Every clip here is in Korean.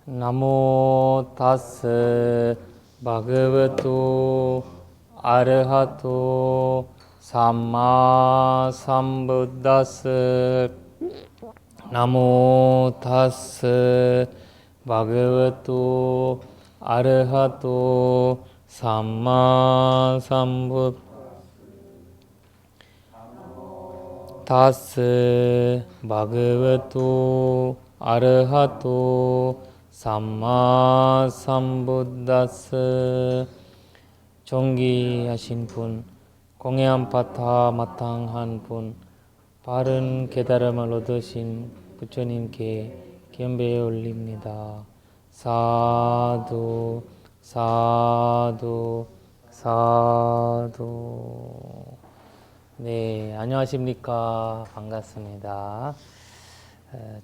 나모 타스 바그와토 아르하토 삼마 삼부다스. 나모 타스 바그와토 아르하토 삼마 삼부 타스 바그와토 아르하토 삼마 삼부다스. 존귀하신 분, 공예한 파타 마땅한 분, 바른 깨달음을 얻으신 부처님께 경배에 올립니다. 사두 사두 사두. 네, 안녕하십니까. 반갑습니다.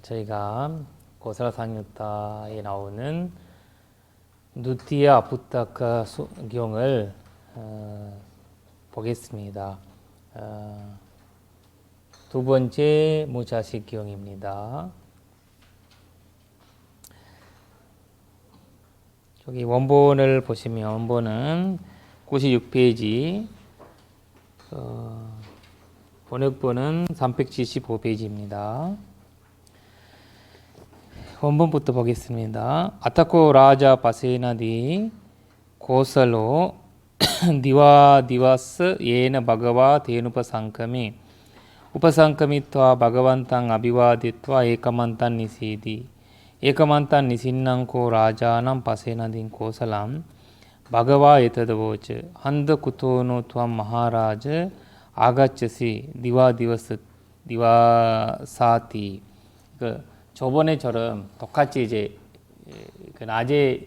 저희가 고사라상유타에 나오는 누티야 부타카 경을 보겠습니다. 두 번째 무자식 경입니다. 저기 원본을 보시면 원본은 96페이지, 번역본은 375페이지입니다. 원본부터 보겠습니다. 아타코 라자 바세나디 고살로 디와 디와스 예나 바가와 대누파 상카미 우파상카미트와 바가반탕 아비와디트와 에카만탄 니시디 에카만탄 니신낭코 라자남 바세나딘 고살람 바가와 에타드보즈 한드 쿠토노 투암 마하라즈 아가츠시 디와 디와스 디와사티. 저번에처럼 똑같이 이제 낮에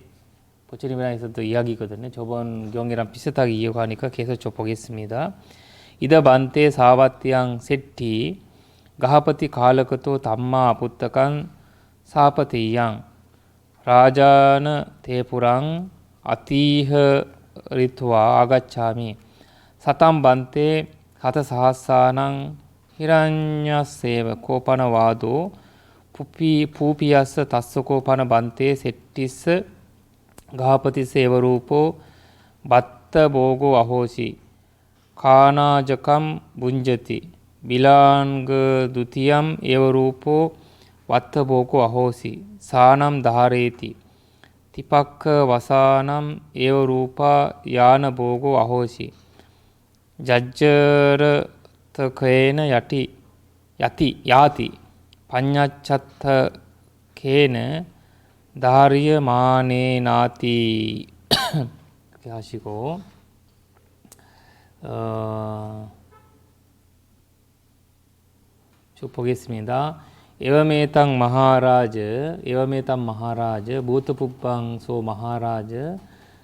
부처님이랑 있었던 이야기거든요. 저번 경이랑 비슷하게 이어가니까 계속 좀 보겠습니다. 이다 반테 사바티양 세티 가하파티 칼라크토 담마 부탁한 사파티양 라자는 대부랑 아티흐 리투와 아가차미 사탐 반테 사타사하사낭 히란야세바 코파나와도 부피아스 다소코 파나반테 세티스 가하파티스 에버루포 마tta보고 아호시 카나자캄 문제티 밀란그 두티암 에버루포 와tta보고 아호시 사남 다하레티 티파크 와사남 에버루파 야나보고 아호시 자저르 터케나 야티 반야차타 케네 다리에 마네 나티. 이렇게 하시고 쭉 보겠습니다. 에와메탕 마하라즈 무트푸방소 마하라즈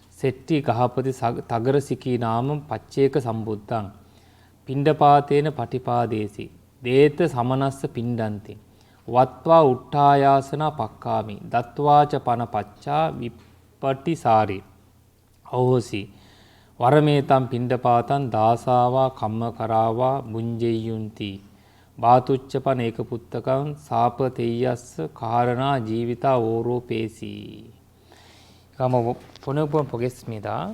세티 가하පති තගරසිකී නාම පච්චේක සම්බුද්ධං පිණ්ඩපාතේන පටිපාදේසි දේත සමනස්ස පිණ්ඩන්ති වත්වා උට්ඨායාසනා පක්කාමි දත්වාච පන පච්චා විපටිසාරි අහෝසි වරමේතම් පිණ්ඩපාතං දාසාවා කම්මකරාවා මුංජෙය්‍යුන්ති බාතුච්චපන ඒකපුත්තකං සාපතෙය්‍යස්ස කාරණා ජීවිතා ඕරෝපේසි. 한번 번역본 보겠습니다.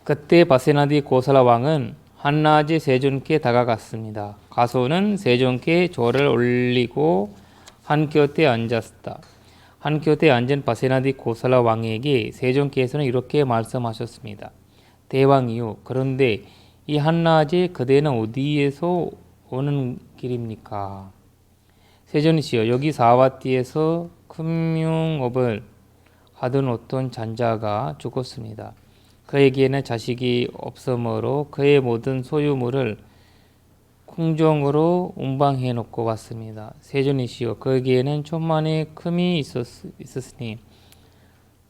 그때 바세나디 고살라 왕은 한낮에 세존께 다가갔습니다. 가소는 세존께 절을 올리고 한 곁에 앉았다. 한 곁에 앉은 바세나디 고살라 왕에게 세존께서는 이렇게 말씀하셨습니다. 대왕이요, 그런데 이 한낮에 그대는 어디에서 오는 길입니까? 세존이시여, 여기 사와티에서 금융업을 하던 어떤 잔자가 죽었습니다. 그에게는 자식이 없으므로 그의 모든 소유물을 궁정으로 운방해 놓고 왔습니다. 세존이시여, 그에게는 천만의 금이 있었으니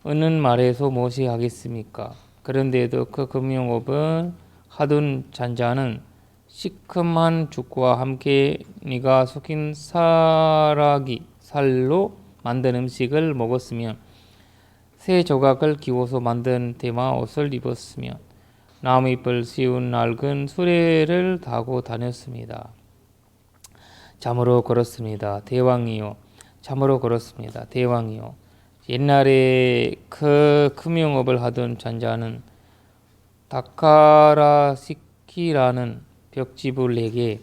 어는 말에서 무엇이 하겠습니까? 그런데도 그 금융업을 하던 잔자는 시큼한 죽과 함께 네가 속인 살로 만든 음식을 먹었으며 새 조각을 끼워서 만든 대마 옷을 입었으며 나무잎을 씌운 낡은 수레를 타고 다녔습니다. 참으로 걸었습니다. 대왕이요. 참으로 걸었습니다. 대왕이요. 옛날에 그 금융업을 하던 잔자는 다카라시키라는 벽지불에게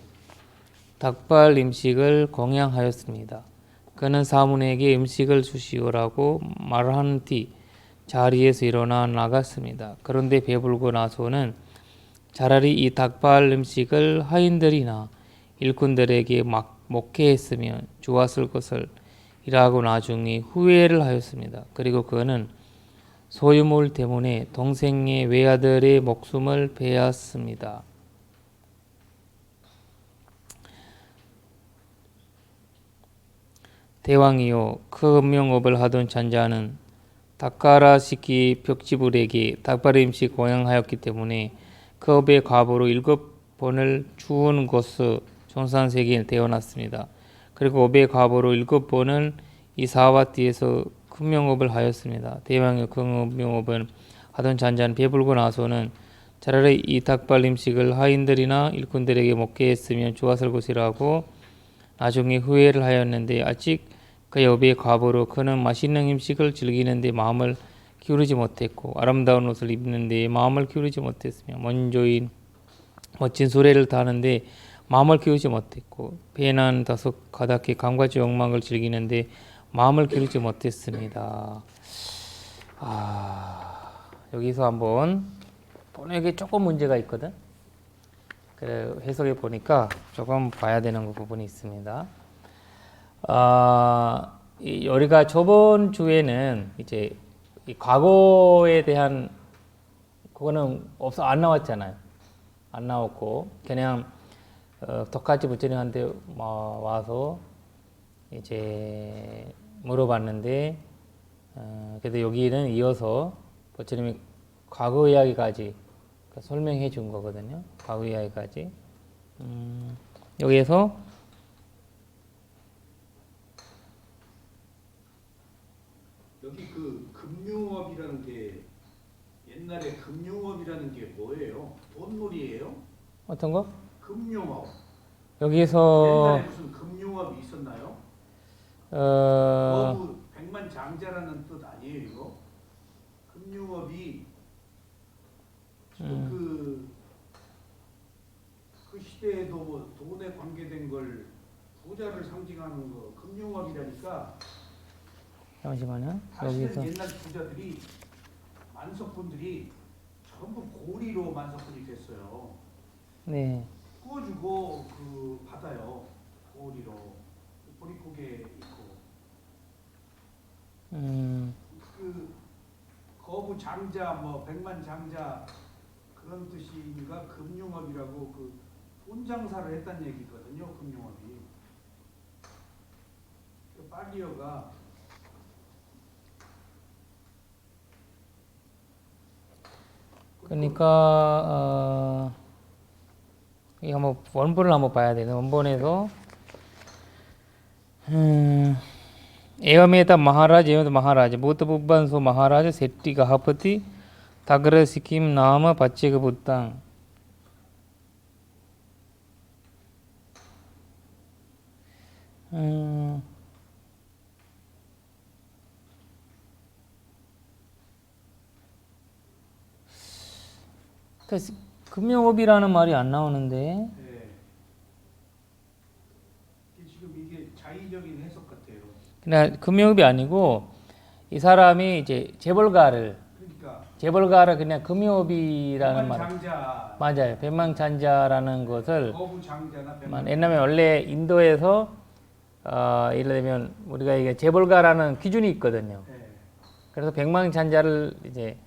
닭발 음식을 공양하였습니다. 그는 사문에게 음식을 주시오라고 말한 뒤 자리에서 일어나 나갔습니다. 그런데 배불고 나서는 차라리 이 닭발 음식을 하인들이나 일꾼들에게 막 먹게 했으면 좋았을 것을 이라고 나중에 후회를 하였습니다. 그리고 그는 소유물 때문에 동생의 외아들의 목숨을 빼앗습니다. 대왕이요, 그 음명업을 하던 잔자는 다카라시키 벽지불에게 닭발 음식 공양하였기 때문에 그 업의 과보로 7번을 주운 것을 종산세계에 태어났습니다. 그리고 업의 과보로 7번을 이 사와띠에서 금명업을 하였습니다. 대왕의 금명업은 하던 잔자는 배불고 나서는 차라리 이 닭발 음식을 하인들이나 일꾼들에게 먹게 했으면 좋았을 것이라고 나중에 후회를 하였는데 아직 그 업의 과보로 그는 맛있는 음식을 즐기는데 마음을 기울이지 못했고 아름다운 옷을 입는데 마음을 기울이지 못했으며 먼저인 멋진 수레를 타는데 마음을 기울이지 못했고 배난 다섯 가닥의 감가지 욕망을 즐기는데 마음을 기울이지 못했습니다. 여기서 한번 번역에 조금 문제가 있거든. 그래 해석해 보니까 조금 봐야 되는 부분이 있습니다. 우리가 저번 주에는 이제 이 과거에 대한 그거는 안 나왔잖아요. 안 나왔고 그냥 똑같이 부처님한테 와서 이제 물어봤는데 그래도 여기는 이어서 부처님이 과거 이야기까지 설명해 준 거거든요. 과거 이야기까지. 여기에서 여기 그 금융업이라는 게 옛날에 금융업이라는 게 뭐예요? 돈놀이예요? 어떤 거? 금융업. 여기서 옛날에 무슨 금융업이 있었나요? 백만장자라는 뜻 아니에요 이거? 금융업이 그 시대에도 뭐 돈에 관계된 걸 부자를 상징하는 거 금융업이라니까. 잠시만요. 사실은 여기서 옛날 부자들이 만석분들이 전부 고리로 만석분이 됐어요. 네. 구워주고 받아요. 고리로 보리고개 있고. 거부 장자 뭐 백만 장자 그런 뜻인가 금융업이라고 돈 장사를 했다는 얘기거든요. 금융업이. 빨리어가 그러니까 이 한번 원본을 한번 봐야 되는 원본에서 एवमेता महाराज एवं महाराज भूत बुब्बंसो महाराज सेट्टी गहापति तग्र सिक्किम नाम पच्चेक बुत्तां 금융업이라는 말이 안 나오는데. 네. 지금 이게 자의적인 해석 같아요. 그냥 금융업이 아니고 이 사람이 이제 재벌가를 그냥 금융업이라는 말. 백만장자. 맞아요. 백만장자라는 것을 거부장자나 왜냐면 원래 인도에서 예를 들면 우리가 이게 재벌가라는 기준이 있거든요. 네. 그래서 백만장자를 이제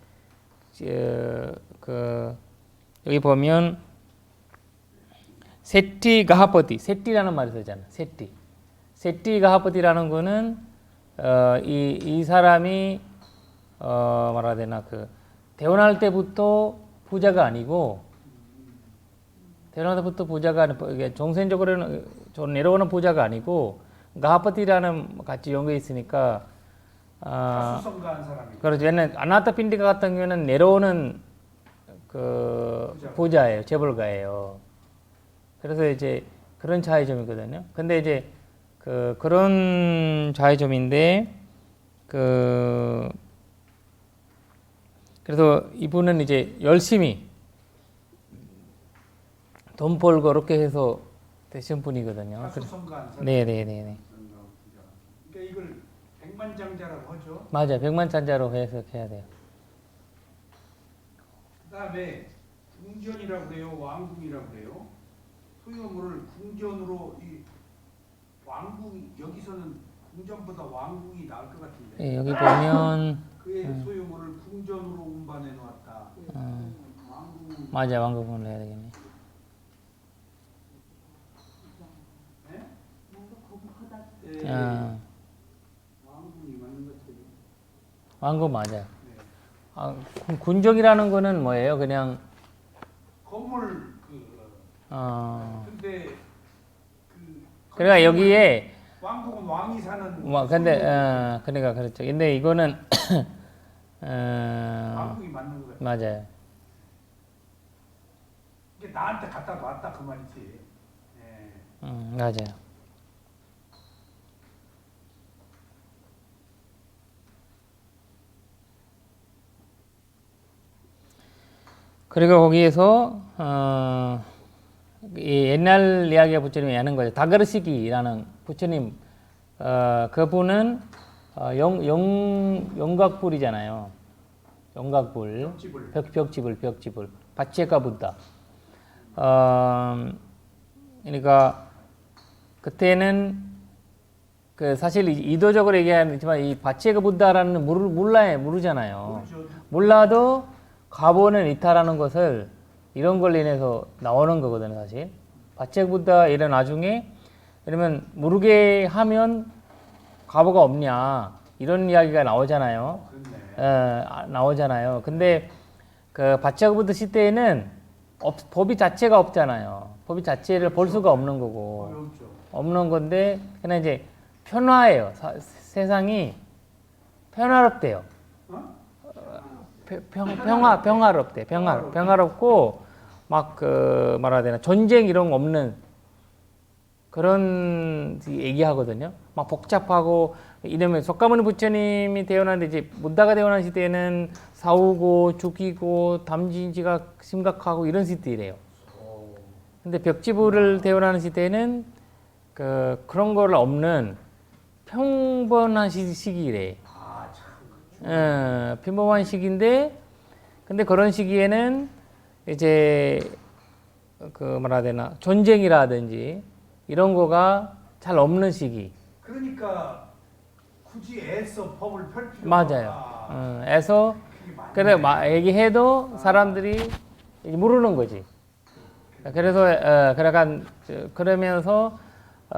여기 보면 세티 가하퍼티, 세티라는 말이 쓰잖아. 세티 가하퍼티라는 거는 이 사람이 말해야 되나 태어날 때부터 부자가 아니고 종생적으로는 내려오는 부자가 아니고 가하퍼티라는 같이 연결 있으니까 다수성가한 사람이. 그렇죠. 왜냐면 아나타핀디카 같은 경우에는 내려오는 그 부자예요, 재벌가예요. 그래서 이제 그런 차이점이거든요. 근데 이제 그런 차이점인데 그래서 이분은 이제 열심히 돈 벌고 그렇게 해서 되신 분이거든요. 사수성가한 사람. 네네네네. 그러니까 이걸 백만장자라고 하죠. 맞아요. 백만장자로 해석해야 돼요. 그다음에 궁전이라고 그래요, 왕궁이라고 그래요. 소유물을 궁전으로 이 왕궁 여기서는 궁전보다 왕궁이 나을 것 같은데. 예, 여기 보면 그의 소유물을 궁전으로 운반해 놓았다. 왕궁. 맞아요. 왕궁을 해야 되겠네. 네? 왕궁이 맞는 것 같아요. 왕궁 맞아요. 네. 군정이라는 거는 뭐예요? 그냥 건물 근데 그러니까 여기에 왕궁은 왕이 사는. 뭐 근데 그러니까 그렇죠. 근데 이거는 왕궁이 맞는 것 같아요. 맞아요. 이게 나한테 갖다 놨다 그 말이지. 예. 맞아요. 그리고 거기에서 이 옛날 이야기가 부처님이 하는 거죠. 다그르시기라는 부처님 그분은 영각불이잖아요. 영각불, 벽지불, 바체가 부다. 그러니까 그때는 그 사실 이도적으로 얘기하지만 이 바체가 부다라는 모르잖아요. 몰라도 가보는 이타라는 것을 이런 걸로 인해서 나오는 거거든요, 사실. 바체가 부다 이런 나중에 그러면 모르게 하면 가보가 없냐 이런 이야기가 나오잖아요. 나오잖아요. 근데 그 바체가 부다 시대에는 법이 자체가 없잖아요. 법이 자체를 볼 수가 없는 거고 없는 건데 그냥 이제 편화해요. 세상이 편화롭대요. 평화롭대. 평화롭고 막 말해야 되나 전쟁 이런 거 없는 그런 얘기하거든요. 막 복잡하고 이러면 석가모니 부처님이 태어났는데 이제 문다가 태어난 시대에는 싸우고 죽이고 담진지가 심각하고 이런 시대래요. 근데 벽지부를 태어나는 시대에는 그런 걸 없는 평범한 시기래. 평범한 시기인데 근데 그런 시기에는 이제 말해야 되나 전쟁이라든지 이런 거가 잘 없는 시기. 그러니까 굳이 애써 법을 펼 필요가 맞아요. 애서 그래 얘기해도 사람들이 모르는 거지. 그래서 그러면서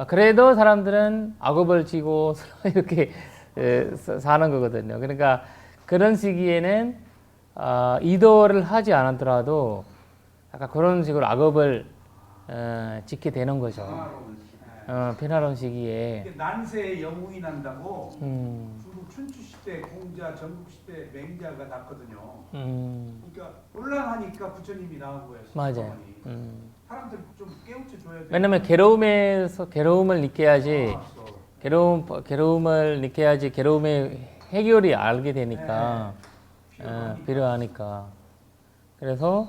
그래도 사람들은 악업을 지고 이렇게 사는 거거든요. 그러니까 그런 시기에는 이도를 하지 않았더라도 약간 그런 식으로 악업을 짓게 되는 거죠. 편화로운 시기에. 난세의 영웅이 난다고 중국 춘추 시대 공자, 전국 시대 맹자가 났거든요. 그러니까 혼란하니까 부처님이 나온 거예요. 맞아요. 사람들 좀 깨우쳐 줘야 돼. 왜냐면 괴로움을 느껴야지. 괴로움을 느껴야지 괴로움의 해결이 알게 되니까 필요하니까. 그래서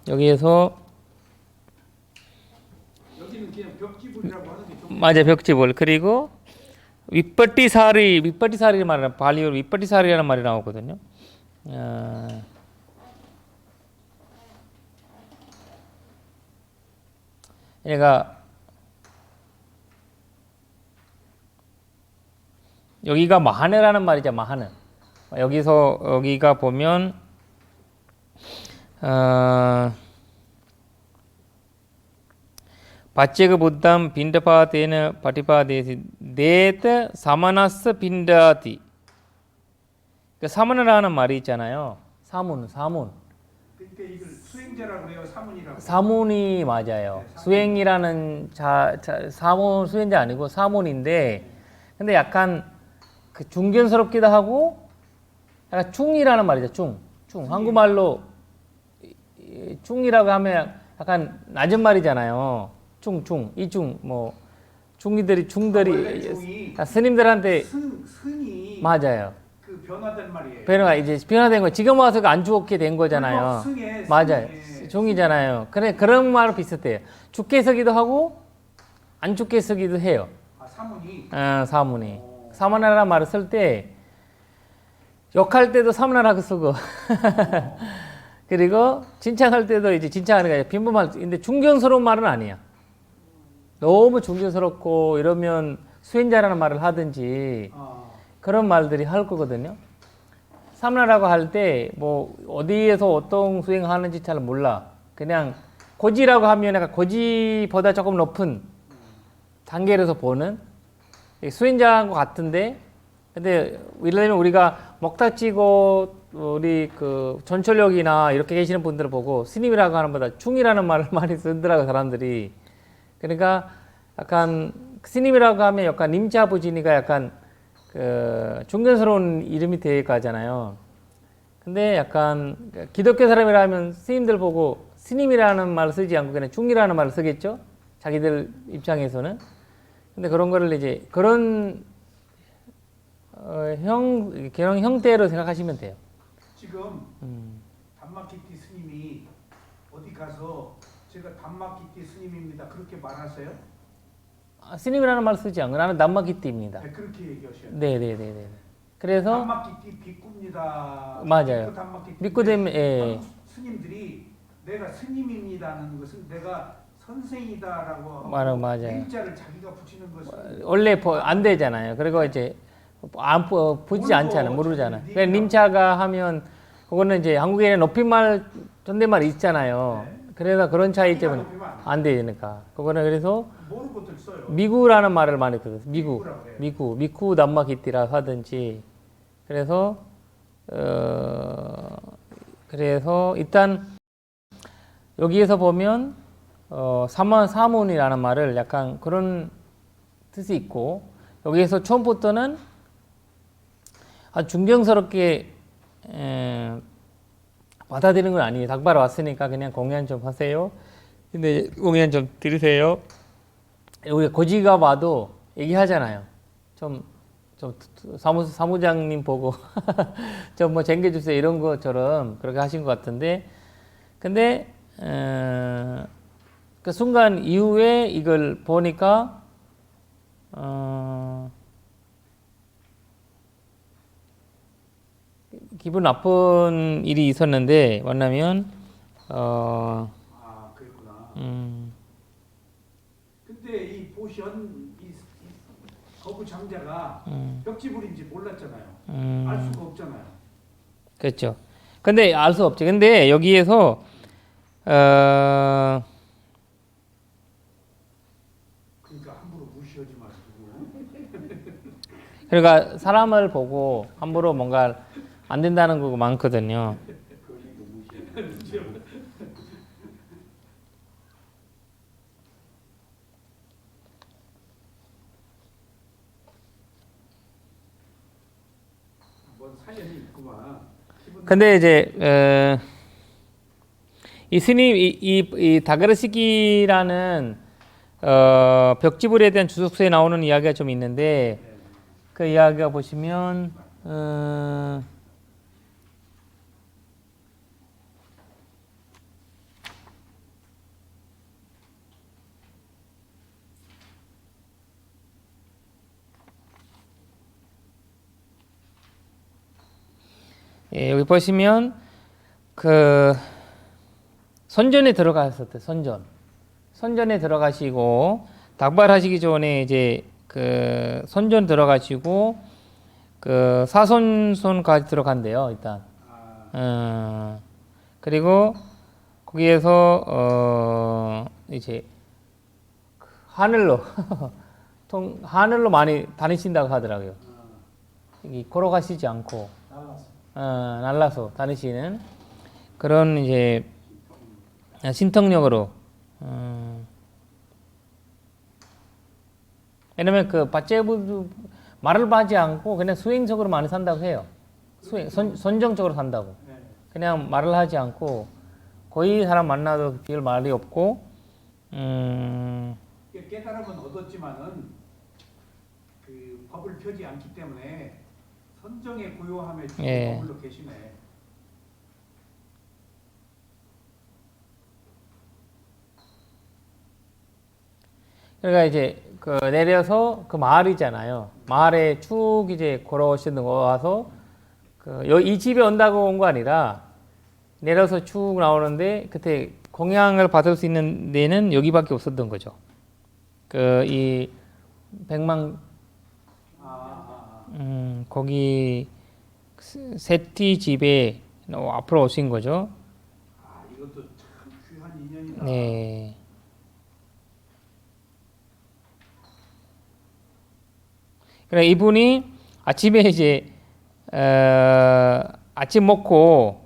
여기에서 여기는 그냥 벽지불이라고 하는 게 좀 맞아 벽지불 그리고 위빠티사리 말은 발리어로 위빠티사리라는 말이 나오거든요. 얘가 여기가 마하네라는 말이죠. 마하네. 여기가 보면 바체가 부담 빈다파테나 파티파데시 데트 사마나스 빈다티. 그 사문이라는 말이 있잖아요. 사문. 그러니까 이걸 수행자라고 해요, 사문이라고. 사문이 맞아요. 수행이라는 사문 수행자 아니고 사문인데, 근데 약간 그 중견스럽기도 하고, 약간 충이라는 말이죠. 충. 한국말로 중이라고 하면 약간 낮은 말이잖아요. 이중 뭐 중이들이 원래 중이 스님들한테 승이 맞아요. 그 변화된 말이에요. 변화가 이제 변화된 거 지금 와서 안 죽게 된 거잖아요. 승에 맞아요. 중이잖아요. 그래 그런 말 비슷해요. 죽게 서기도 하고 안 죽게 서기도 해요. 사문이. 사문이. 사문이라는 말을 쓸 때 욕할 때도 사문이라고 쓰고 그리고 칭찬할 때도 이제 칭찬하는 게 빈번말. 근데 존경스러운 말은 아니야. 너무 존경스럽고 이러면 수행자라는 말을 하든지 그런 말들이 할 거거든요. 삼라라고 할 때 뭐 어디에서 어떤 수행하는지 잘 몰라. 그냥 고지라고 하면 약간 고지보다 조금 높은 단계에서 보는 수행자인 것 같은데, 근데 예를 들면 우리가 먹다치고 우리 그 전철역이나 이렇게 계시는 분들을 보고 스님이라고 하는 보다 중이라는 말을 많이 쓰더라고 사람들이. 그러니까 약간 스님이라고 하면 약간 임자부진이가 약간 그 존경스러운 이름이 될 거잖아요. 근데 약간 기독교 사람이라면 스님들 보고 스님이라는 말을 쓰지 않고 그냥 중이라는 말을 쓰겠죠? 자기들 입장에서는. 근데 그런 거를 이제 그런 그런 형태로 생각하시면 돼요. 지금 담마키티 스님이 어디 가서 제가 담마키티 스님입니다 그렇게 말하세요? 스님이라는 말을 쓰지 않고 나는 남마키티입니다. 네, 그렇게 얘기하셔요. 네네네네. 그래서 담마키티 비꾸입니다. 맞아요. 믿고 되면 스님들이 내가 스님입니다는 것은 내가 선생이다라고 맞아요. 일자를 자기가 붙이는 것은 원래 안 되잖아요. 그리고 이제 안 붙지 않잖아요. 모르잖아요. 그러니까 님자가 하면 그거는 이제 한국에는 높임말 존댓말 있잖아요. 네. 그래서 그런 차이 때문에 안 되니까. 그거는 그래서 모르고들 써요. 미구라는 말을 많이 들어요. 미구라고 미구 남마키티라 하든지. 그래서 그래서 일단 여기에서 보면 사문이라는 말을 약간 그런 뜻이 있고, 여기에서 처음부터는 아주 존경스럽게 받아들이는 건 아니에요. 닭발 왔으니까 그냥 공연 좀 하세요. 근데 공연 좀 들으세요. 우리 고지가 봐도 얘기하잖아요. 좀 사무장님 보고 좀 뭐 챙겨주세요 이런 것처럼 그렇게 하신 것 같은데, 근데 그 순간 이후에 이걸 보니까 기분 나쁜 일이 있었는데 뭐냐면 그랬구나. 근데 이 보션 이 거부 장자가 벽지불인지 몰랐잖아요. 알 수가 없잖아요. 그렇죠. 근데 알 수 없지. 근데 여기에서 그러니까 함부로 무시하지 마시고. 그러니까 사람을 보고 함부로 뭔가 안 된다는 거 많거든요. 뭔 사연이 있구만. 근데 이제 이 스님 이 다그르시키라는 벽지불에 대한 주석서에 나오는 이야기가 좀 있는데, 그 이야기가 보시면 여기 보시면 그 선전에 들어가셨대. 선전에 들어가시고 닭발하시기 전에 이제 그 선전 들어가시고 그 사선손까지 들어간대요. 일단. 그리고 거기에서 이제 하늘로 하늘로 많이 다니신다고 하더라고요. 걸어가시지 않고 날라서 다니시는 그런 이제 신통력으로. 왜냐면 그 바째부도 말을 하지 않고 그냥 수행적으로 많이 산다고 해요. 선정적으로 산다고. 그냥 말을 하지 않고 거의 사람 만나도 별 말이 없고 깨달음은 얻었지만은 그 법을 펴지 않기 때문에 선정의 고요함에 예. 머물러 계시네. 그러니까 이제 그 내려서 그 마을이잖아요. 마을에 쭉 이제 걸어오시는 거 와서 이 집에 온다고 온 거 아니라 내려서 쭉 나오는데 그때 공양을 받을 수 있는 데는 여기밖에 없었던 거죠. 그 이 백만 거기 세티 집에 앞으로 오신 거죠. 아, 이것도 참 귀한 인연이다. 네. 그래 이분이 아침에 이제 아침 먹고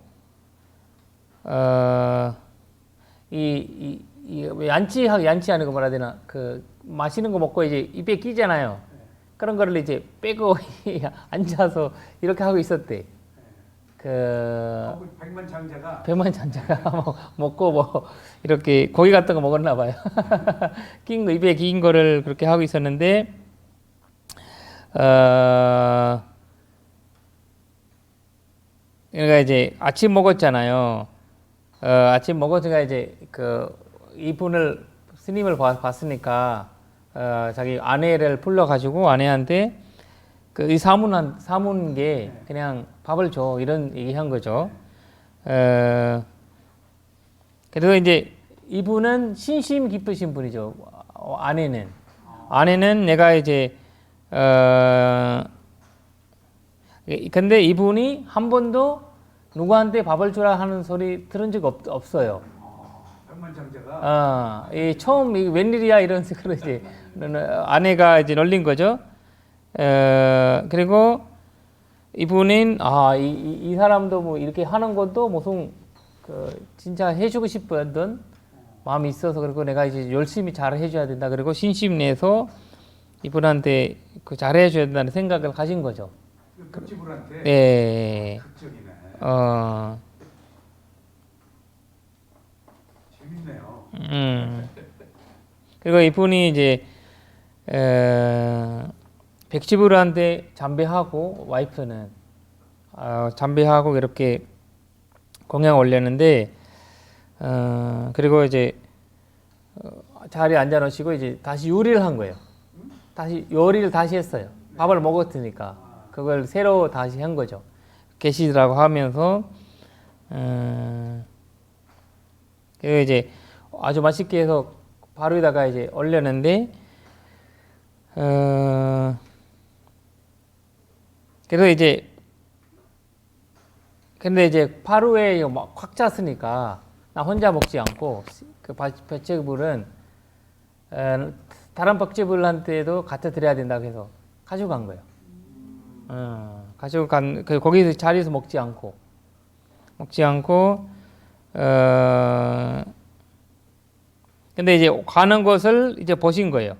이 얀치 아니고 뭐라 해야 되나 그 마시는 거 먹고 이제 입에 끼잖아요. 그런 거를 이제 빼고 앉아서 이렇게 하고 있었대. 그 백만장자가 백만장자가 먹고 뭐 이렇게 고기 같은 거 먹었나 봐요. 낀 거 입에 낀 거를 그렇게 하고 있었는데 그러니까 이제 아침 먹었잖아요. 아침 먹었으니까 이제 그 이분을 스님을 봤으니까 자기 아내를 불러가지고 아내한테 그 이 사문게 그냥 밥을 줘 이런 얘기한 거죠. 그래서 이제 이분은 신심 깊으신 분이죠. 아내는 내가 이제 근데 이분이 한 번도 누구한테 밥을 주라 하는 소리 들은 적 없어요. 백만장자가 이 처음 이 웬일이야 이런 식으로 이제 아내가 이제 놀린 거죠. 그리고 이분은 이 사람도 뭐 이렇게 하는 것도 무슨 그 진짜 해주고 싶었던 마음이 있어서 그리고 내가 이제 열심히 잘 해줘야 된다. 그리고 신심 내서 이분한테 그 잘해줘야 된다는 생각을 가진 거죠. 급지불한테 네. 극적이네. 재밌네요. 그리고 이분이 이제 백지불한테 잠배하고 와이프는 잠배하고 이렇게 공양 올렸는데 그리고 이제 자리에 앉아 놓으시고 이제 다시 요리를 한 거예요. 다시 요리를 다시 했어요. 밥을 먹었으니까 그걸 새로 다시 한 거죠. 계시더라고 하면서 그리고 이제 아주 맛있게 해서 바로 위다가 이제 올렸는데 그래서 이제 근데 이제 파루에 막 확 찼으니까 나 혼자 먹지 않고 그 백제불은 다른 백제불한테도 갖다 드려야 된다고 해서 가져간 거예요. 가져간 거기서 자리에서 먹지 않고 근데 이제 가는 것을 이제 보신 거예요.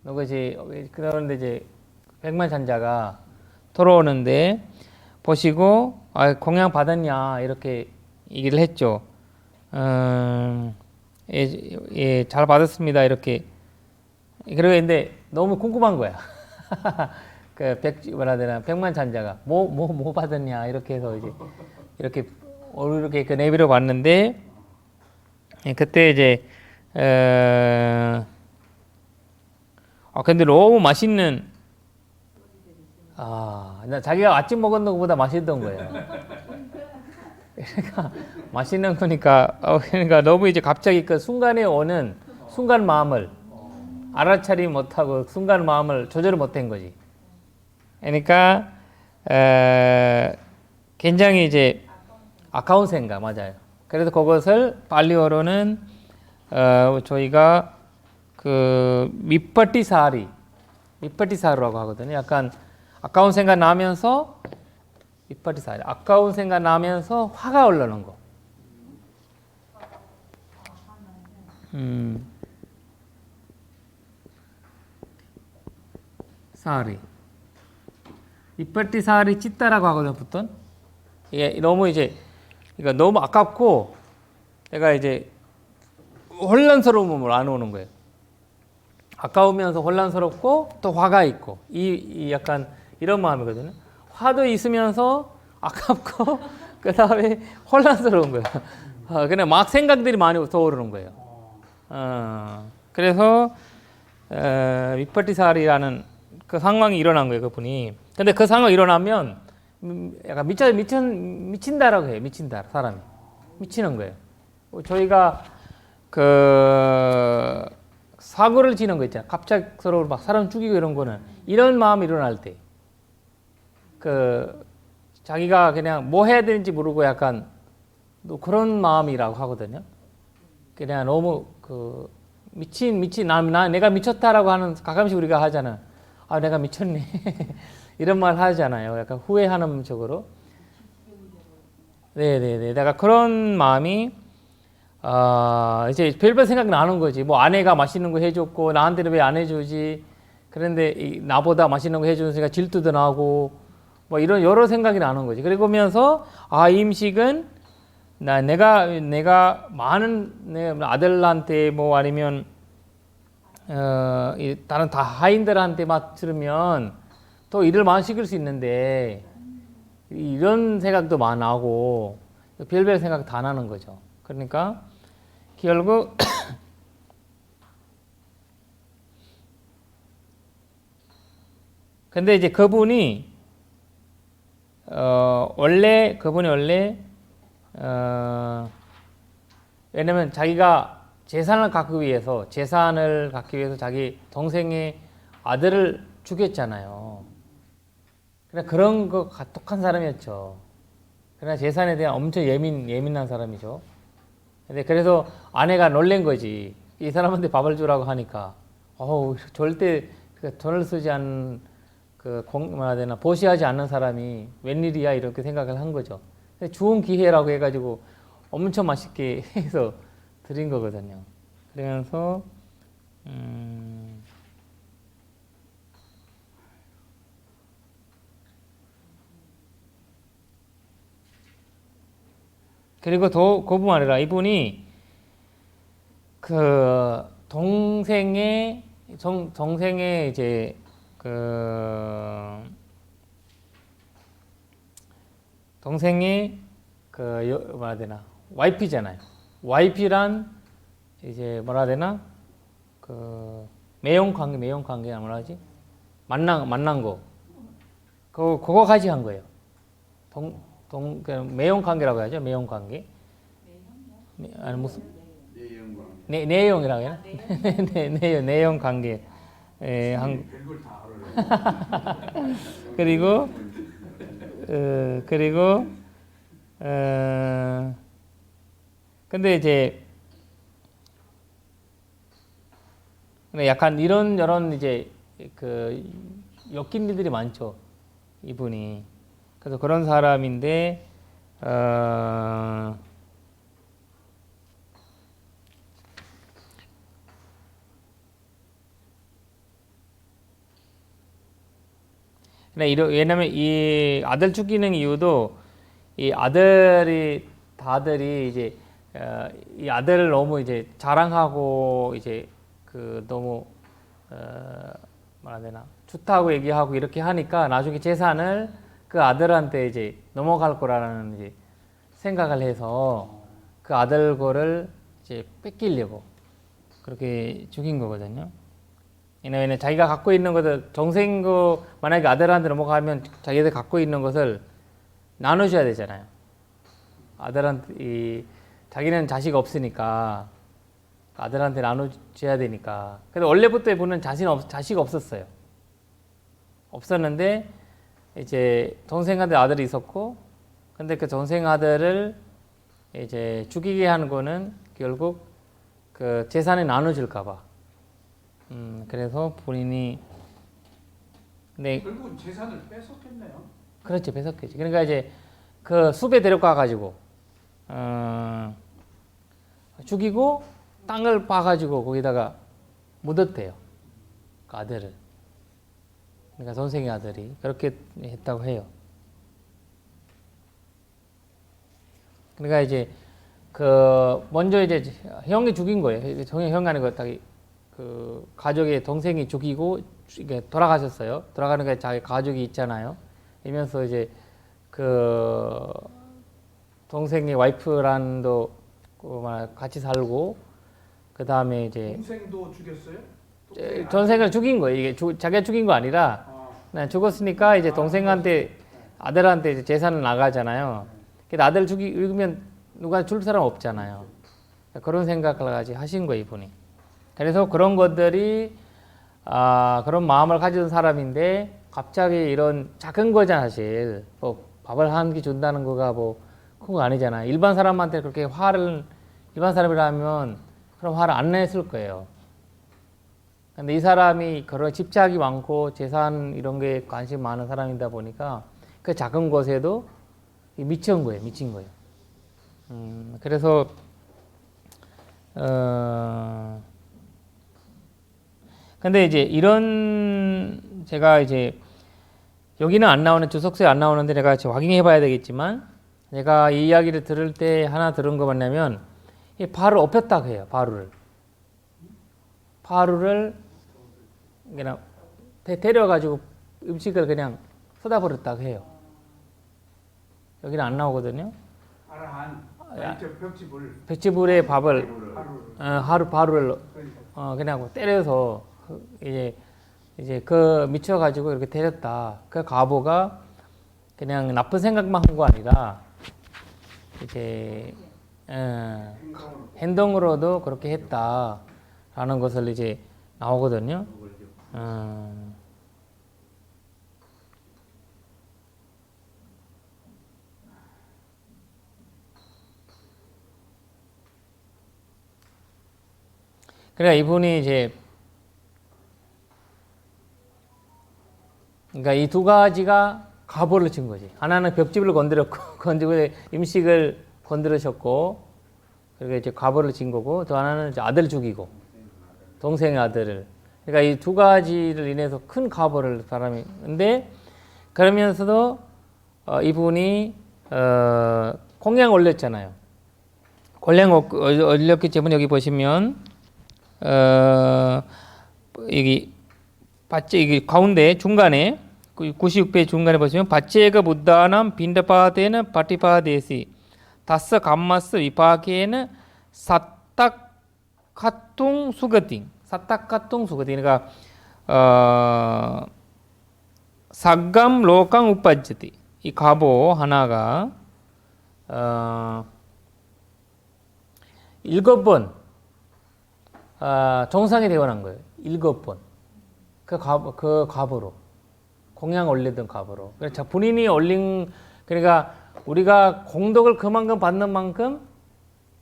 그것이 그런데 이제 백만장자가 돌아오는데 보시고 공양 받았냐 이렇게 얘기를 했죠. 예, 잘 받았습니다 이렇게. 그리고 근데 너무 궁금한 거야. 그 뭐라 해야 되나 백만장자가 뭐 받았냐 이렇게 해서 이제 이렇게 그 내비로 봤는데 그때 이제 근데 너무 맛있는 자기가 아침 먹은 것보다 맛있던 거예요. 그러니까 맛있는 거니까 그러니까 너무 이제 갑자기 그 순간에 오는 순간 마음을 알아차리 못하고 순간 마음을 조절을 못한 거지. 그러니까 굉장히 이제 아까운 생각 맞아요. 그래서 그것을 발리어로는 저희가 그 밑바티사루라고 하거든요. 약간 아까운 생각 나면서 밑바티사루, 아까운 생각 나면서 화가 올라오는 거. 사리. 밑바티사리 찢다라고 하거든요, 보통. 이게 너무 이제 그러니까 너무 아깝고 내가 이제 혼란스러움을 안 오는 거예요. 아까우면서 혼란스럽고 또 화가 있고 이 약간 이런 마음이거든요. 화도 있으면서 아깝고 그 다음에 혼란스러운 거예요. 그냥 막 생각들이 많이 떠오르는 거예요. 그래서 위파티사리라는 그 상황이 일어난 거예요, 그분이. 근데 그 상황이 일어나면 약간 미친다라고 해요. 미친다, 사람이. 미치는 거예요. 저희가 그 사고를 치는 거 있잖아요. 갑작스러워 막 사람 죽이고 이런 거는 이런 마음이 일어날 때 그 자기가 그냥 뭐 해야 되는지 모르고 약간 또 그런 마음이라고 하거든요. 그냥 너무 그 미친 내가 미쳤다라고 하는 가끔씩 우리가 하잖아. 아 내가 미쳤네 이런 말 하잖아요. 약간 후회하는 쪽으로. 네네네. 내가 그런 마음이 이제 별별 생각이 나는 거지. 뭐 아내가 맛있는 거 해줬고 나한테는 왜 안 해주지? 그런데 나보다 맛있는 거 해주니까 질투도 나고 뭐 이런 여러 생각이 나는 거지. 그러면서 이 음식은 내가 많은 내 아들한테 뭐 아니면 다른 다 하인들한테 맡으면 또 일을 많이 시킬 수 있는데 이런 생각도 많이 나고 별별 생각 다 나는 거죠. 그러니까 결국 근데 이제 그분이 원래 왜냐면 자기가 재산을 갖기 위해서 자기 동생의 아들을 죽였잖아요. 그러니까 그런 거 똑똑한 사람이었죠. 그러나 재산에 대한 엄청 예민한 사람이죠. 근데 그래서 아내가 놀란 거지. 이 사람한테 밥을 주라고 하니까 절대 돈을 쓰지 않는 보시하지 않는 사람이 웬일이야 이렇게 생각을 한 거죠. 좋은 기회라고 해가지고 엄청 맛있게 해서 드린 거거든요. 그러면서 그리고 그뿐 아니라 이분이 그 동생의 이제 동생이 뭐라 해야 되나 와이프잖아요. 와이프란 이제 뭐라 해야 되나 매형 관계 뭐라 하지 만난 거 그거 같이 한 거예요. 매형 관계라고 하죠. 매형 관계. 아니 무슨 내용이라고 해야 되나? 내용 관계. 별걸 다 알아요. 그리고 근데 이제 약간 이런 이제 그 엮인 일들이 많죠. 이분이. 그래서 그런 사람인데 왜냐면 이 아들 죽이는 이유도 이 아들이 이제 이 아들을 너무 이제 자랑하고 이제 그 너무 뭐라 되나 좋다고 얘기하고 이렇게 하니까 나중에 재산을 그 아들한테 이제 넘어갈 거라는 이제 생각을 해서 그 아들 거를 이제 뺏기려고 그렇게 죽인 거거든요. 왜냐면 자기가 갖고 있는 것을 동생 거 만약에 아들한테 넘어가면 자기들 갖고 있는 것을 나눠줘야 되잖아요. 아들한테 자기는 자식 없으니까 아들한테 나눠줘야 되니까. 근데 원래부터 이분은 자식 없었어요. 없었는데 이제 동생한테 아들이 있었고, 근데 그 동생 아들을 이제 죽이게 하는 거는 결국 그 재산을 나눠줄까봐. 그래서 본인이 근데 결국은 재산을 뺏었겠네요. 그렇죠, 뺏었겠지. 그러니까 이제 그 숲에 데려가 가지고 죽이고 땅을 파가지고 거기다가 묻었대요. 그 아들을. 그러니까 선생의 아들이 그렇게 했다고 해요. 그러니까 이제 그 먼저 이제 형이 죽인 거예요. 형이 아니고 그 가족의 동생이 죽이고 이게 돌아가셨어요. 돌아가는 게 자기 가족이 있잖아요. 이면서 이제 그 동생의 와이프랑도 같이 살고 그 다음에 이제 동생도 죽였어요? 동생을 죽인 거예요. 이게 자기가 죽인 거 아니라 죽었으니까 이제 동생한테 아들한테 이제 재산을 나가잖아요. 근데 아들 죽이면 누가 줄 사람 없잖아요. 그런 생각을 가지고 하신 거예요, 이분이. 그래서 그런 것들이 그런 마음을 가진 사람인데 갑자기 이런 작은 거잖아, 사실. 뭐 밥을 한 끼 준다는 거가 뭐 큰 거 아니잖아요. 일반 사람한테 그렇게 일반 사람이라면 그런 화를 안 냈을 거예요. 근데 이 사람이 그런 집착이 많고 재산 이런 게 관심 많은 사람이다 보니까 그 작은 것에도 미친 거예요. 그래서 근데 이제 이런 제가 이제 여기는 안 나오는 주석서에 안 나오는데 내가 확인해 봐야 되겠지만 내가 이 이야기를 들을 때 하나 들은 거 뭐냐면 이 발을 엎였다고 해요. 바루를 그냥 데려가지고 음식을 그냥 쏟아버렸다고 해요. 여기는 안 나오거든요. 아라한 벽지불에 밥을 바루를 그러니까. 그냥 때려서 이제 그 미쳐가지고 이렇게 때렸다. 그 과보가 그냥 나쁜 생각만 한 거 아니라 이제 행동으로도 그렇게 했다라는 것을 이제 나오거든요. 그러니까 이분이 이제 그러니까 이 두 가지가 과보를 친 거지. 하나는 벽집을 건드리고 음식을 건드리셨고, 그리고 이제 과보를 친 거고, 또 하나는 이제 아들 죽이고, 동생의 아들을. 그러니까 이 두 가지를 인해서 큰 과보를 사람이. 근데 그러면서도 이분이 공양 올렸잖아요. 공양 올렸기 때문에 여기 보시면 여기 가운데 중간에 96페이지 중간에 보시면 바체가 부다남 빈다파데는 파티파데시 다스 감마스 위파케는 사탁카퉁 수거팅 그러니까 사감 로강 우빠지티 이 가보 하나가 7번 정상이 되어난 거예요. 7번 그 가보로 공양 올리던 가보로. 그러니까 본인이 올린 그러니까 우리가 공덕을 그만큼 받는 만큼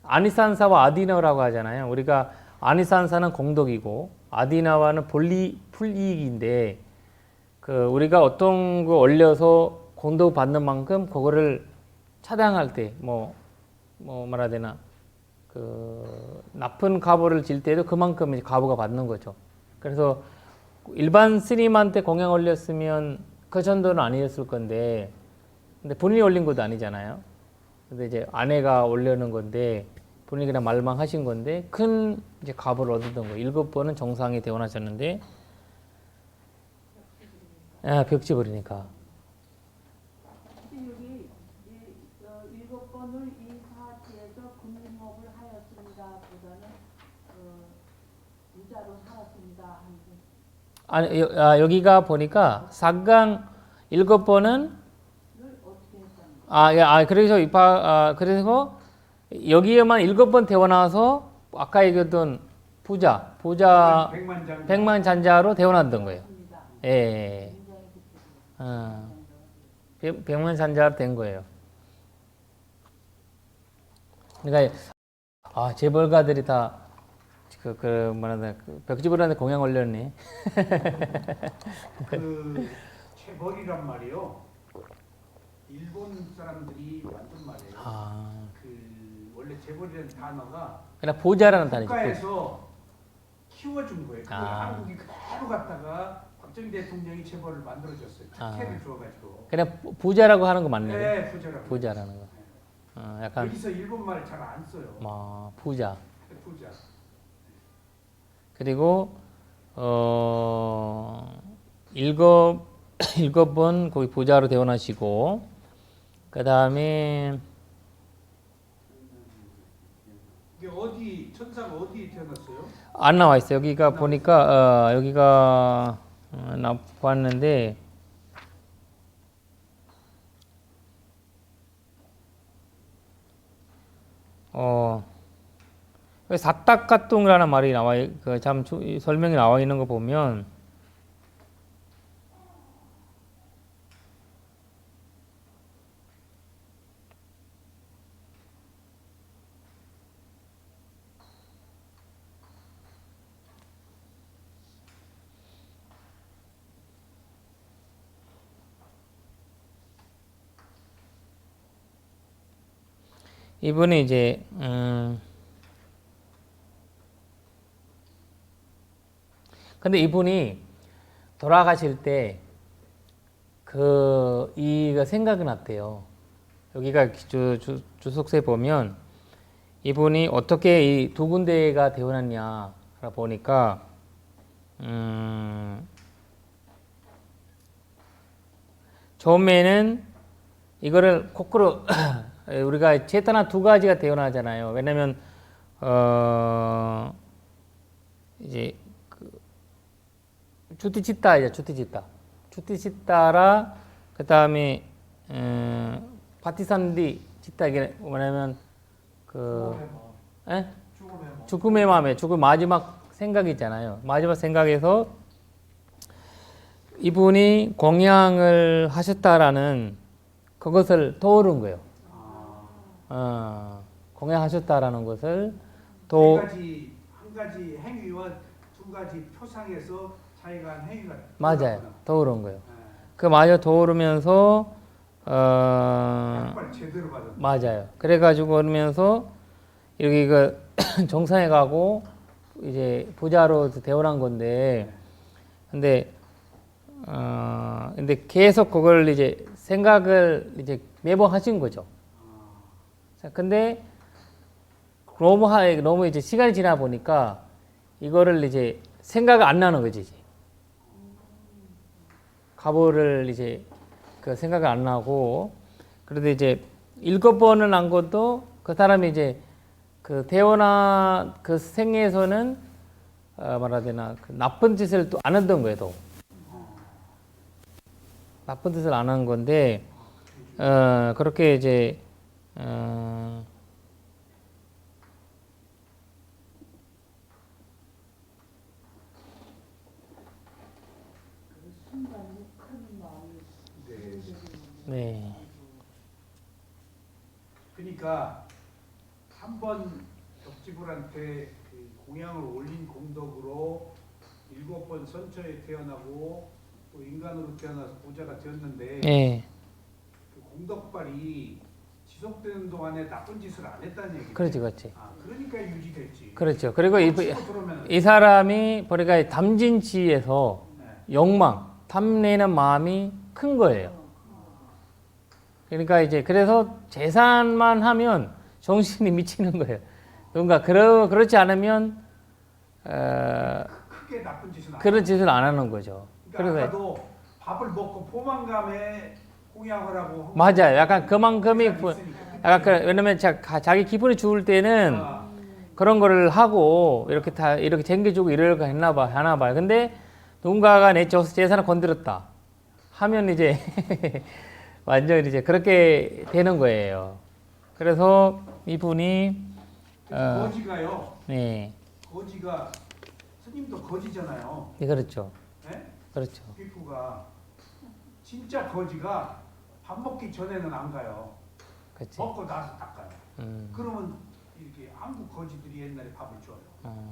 아니산사와 아디나라고 하잖아요. 우리가 아니산사는 공덕이고 아디나와는 불이익인데 그 우리가 어떤 거 올려서 공덕 받는 만큼 그거를 차당할 때 뭐 말해야 되나 그 나쁜 가보를 질 때도 그만큼 가보가 받는 거죠. 그래서 일반 스님한테 공양 올렸으면 그 정도는 아니었을 건데, 근데 본인이 올린 것도 아니잖아요. 근데 이제 아내가 올려는 건데 본인이 그냥 말망하신 건데 큰 이제 가보를 얻었던 거예요. 7번은 정상이 되어나셨는데 벽지버리니까. 여기 7번을 이 사지에서 금융업을 하였습니다. 보다는 부자로 살았습니다. 아니 여기가 보니까 사강 7번은 그래서 그래서 여기에만 7번 태어나서 아까 얘기했던 부자 백만장자로 태어났던 거예요. 예. 백만장자로 된 거예요. 그러니까 재벌가들이 다 벽지불 안에 공양 올렸네. 그 재벌이란 말이요. 일본 사람들이 만든 말이에요. 그 원래 재벌이라는 단어가 그냥 보자라는 단어죠. 국가에서 키워준 거예요. 그걸 한국이 그대로 갖다가 박정희 대통령이 재벌을 만들어줬어요. 특혜를 주어가지고. 그냥 부자라고 하는 거 맞네요. 네, 부자라는 거. 약간 여기서 일본말 잘 안 써요. 부자. 부자. 그리고 일곱 일곱 번 거기 부자로 태어나시고 그 다음에 이게 어디 천사가 어디에 태어났어요? 안 나와 있어요. 여기가 보니까 여기가 나 봤는데 사딱가뚱이라는 말이 나와 참 설명이 나와 있는 거 보면 이분이 이제 근데 이분이 돌아가실 때 이가 생각이 났대요. 여기가 주석서에 보면 이분이 어떻게 이 두 군데가 태어났냐 보니까 처음에는 이거를 거꾸로 우리가 체타나 두 가지가 태어나잖아요. 왜냐면 이제 주티치타라 그 다음에 파티산디 치타 이게 뭐냐면 죽음의 마음에 죽음 마지막 생각이 있잖아요. 마지막 생각에서 이분이 공양을 하셨다라는 그것을 떠오른 거예요. 공양하셨다라는 것을 한 가지 행위와 두 가지 표상에서 자기가 한 행위가 맞아요. 떠오른 거예요. 그 마저 떠오르면서 제대로 받았네. 맞아요. 그래가지고 그러면서 여기 정상에 가고 이제 부자로 태어난 건데 근데 계속 그걸 이제 생각을 이제 매번 하신 거죠. 자, 근데 너무 이제 시간이 지나 보니까 이거를 이제 생각이 안 나는 거지. 이제. 가보를 이제 그 생각이 안 나고 그래도 이제 7번을 난 것도 그 사람이 이제 그 태어나 그 생에서는 말해야 되나 그 나쁜 짓을 또 안 했던 거예요. 또. 나쁜 짓을 안 한 건데 그렇게 이제 네. 그러니까 한 번 덕지불한테 그 공양을 올린 공덕으로 7번 선처에 태어나고 또 인간으로 태어나서 부자가 되었는데 네. 그 공덕발이 지속되는 동안에 나쁜 짓을 안 했다는 얘기죠. 그렇지. 그러니까 유지됐지. 그렇죠. 그리고 그러면 이 사람이 보니까 담진치에서 욕망, 탐내는 마음이 큰 거예요. 그러니까 이제 그래서 재산만 하면 정신이 미치는 거예요. 뭔가 그렇지 않으면 크게 나쁜 짓은 안 그런 짓을 안 하는 거죠. 그러니까 아까도 밥을 먹고 포만감에 공양을 하고 맞아요. 약간 그만큼이 약간 왜냐면 자기 기분이 좋을 때는 그런 거를 하고 이렇게 다 이렇게 챙겨주고 이러려고 하나 봐요. 근데 누군가가 내 재산을 건드렸다 하면 이제 완전 이제 그렇게 되는 거예요. 그래서 이분이 거지가요. 네. 거지가 스님도 거지잖아요. 네, 그렇죠. 네? 그렇죠. 비프가 진짜 거지가 밥 먹기 전에는 안 가요. 그렇지. 먹고 나서 딱 가요. 그러면 이렇게 한국 거지들이 옛날에 밥을 줘요.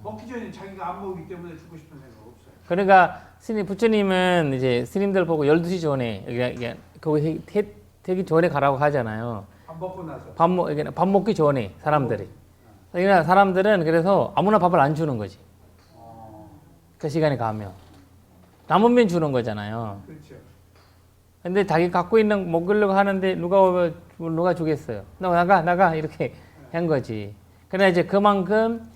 먹기 전에 자기가 안 먹기 때문에 주고 싶은 생각 없어요. 그러니까 부처님은 이제 스님들 보고 12시 전에 거기 되기 전에 가라고 하잖아요. 밥 먹고 나서. 밥 먹기 전에 사람들이. 그러니까 사람들은 그래서 아무나 밥을 안 주는 거지. 그 시간에 가면 남은 면 주는 거잖아요. 그렇죠. 근데 자기 갖고 있는 먹으려고 하는데 누가 주겠어요? 너 나가 이렇게 한 거지. 그러나 이제 그만큼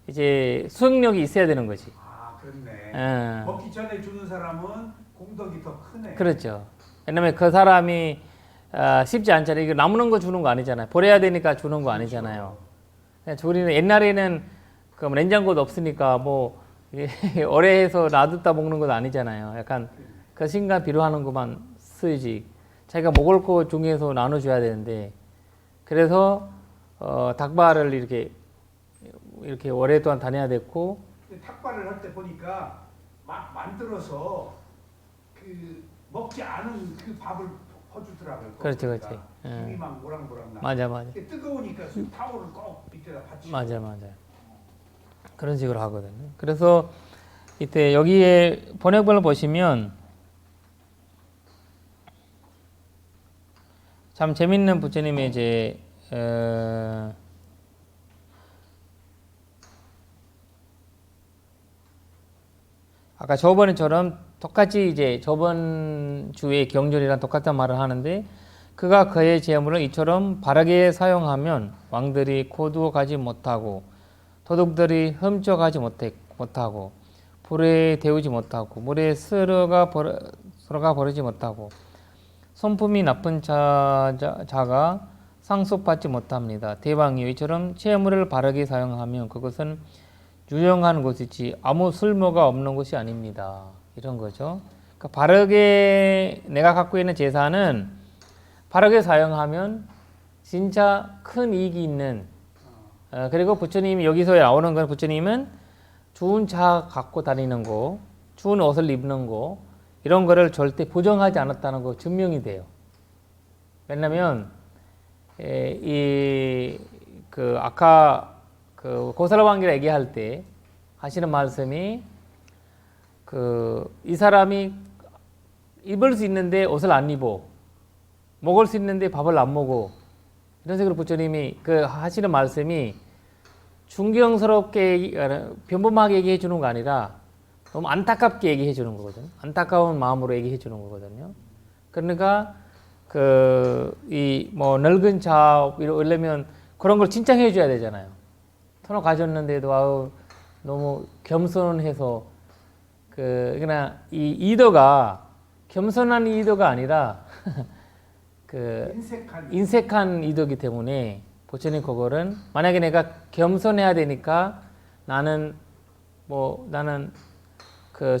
이제 수행력이 있어야 되는 거지. 아, 그렇네. 예. 먹기 전에 주는 사람은 공덕이 더 크네. 그렇죠. 왜냐면 그 사람이 쉽지 않잖아요. 이거 남는 거 주는 거 아니잖아요. 버려야 되니까 주는 거 아니잖아요. 우리는 옛날에는 그 냉장고도 없으니까 뭐 오래 해서 놔뒀다 먹는 것도 아니잖아요. 약간 그 순간 필요하는 것만 쓰지. 자기가 먹을 거 중에서 나눠줘야 되는데 그래서 닭발을 이렇게 오랫동안 다녀야 됐고. 근데 탁발을 할 때 보니까 막 만들어서 그 먹지 않은 그 밥을 퍼주더라고요. 그렇지, 그렇지. 김이 막 모락모락 나. 맞아. 뜨거우니까 타올을 꼭 밑에다 받치고. 맞아. 그런 식으로 하거든요. 그래서 이때 여기에 번역본을 보시면 참 재밌는 부처님의 이제 아까 저번에처럼 똑같이 이제 저번 주의 경전이랑 똑같은 말을 하는데 그가 그의 재물을 이처럼 바르게 사용하면 왕들이 코두어가지 못하고 도둑들이 훔쳐가지 못하고 불에 데우지 못하고 물에 쓸어가 버리지 못하고 손품이 나쁜 자가 상속받지 못합니다. 대왕이요 이처럼 재물을 바르게 사용하면 그것은 유용한 것이지 아무 쓸모가 없는 것이 아닙니다. 이런 거죠. 그러니까 바르게 내가 갖고 있는 재산은 바르게 사용하면 진짜 큰 이익이 있는 그리고 부처님이 여기서 나오는 건 부처님은 좋은 차 갖고 다니는 거, 좋은 옷을 입는 거 이런 거를 절대 부정하지 않았다는 거 증명이 돼요. 왜냐면 아까 그 고살왕기라 얘기할 때 하시는 말씀이 이 사람이 입을 수 있는데 옷을 안 입어, 먹을 수 있는데 밥을 안 먹어. 이런 식으로 부처님이 하시는 말씀이 중경스럽게 평범하게 얘기해 주는 거 아니라 너무 안타깝게 얘기해 주는 거거든요. 안타까운 마음으로 얘기해 주는 거거든요. 그러니까 늙은 자 이러려면 그런 걸 칭찬해 줘야 되잖아요. 터널 가졌는데도 너무 겸손해서 그러나 이 의도가 겸손한 의도가 아니라 인색한 의도이기 때문에 부처님 그거는 만약에 내가 겸손해야 되니까 나는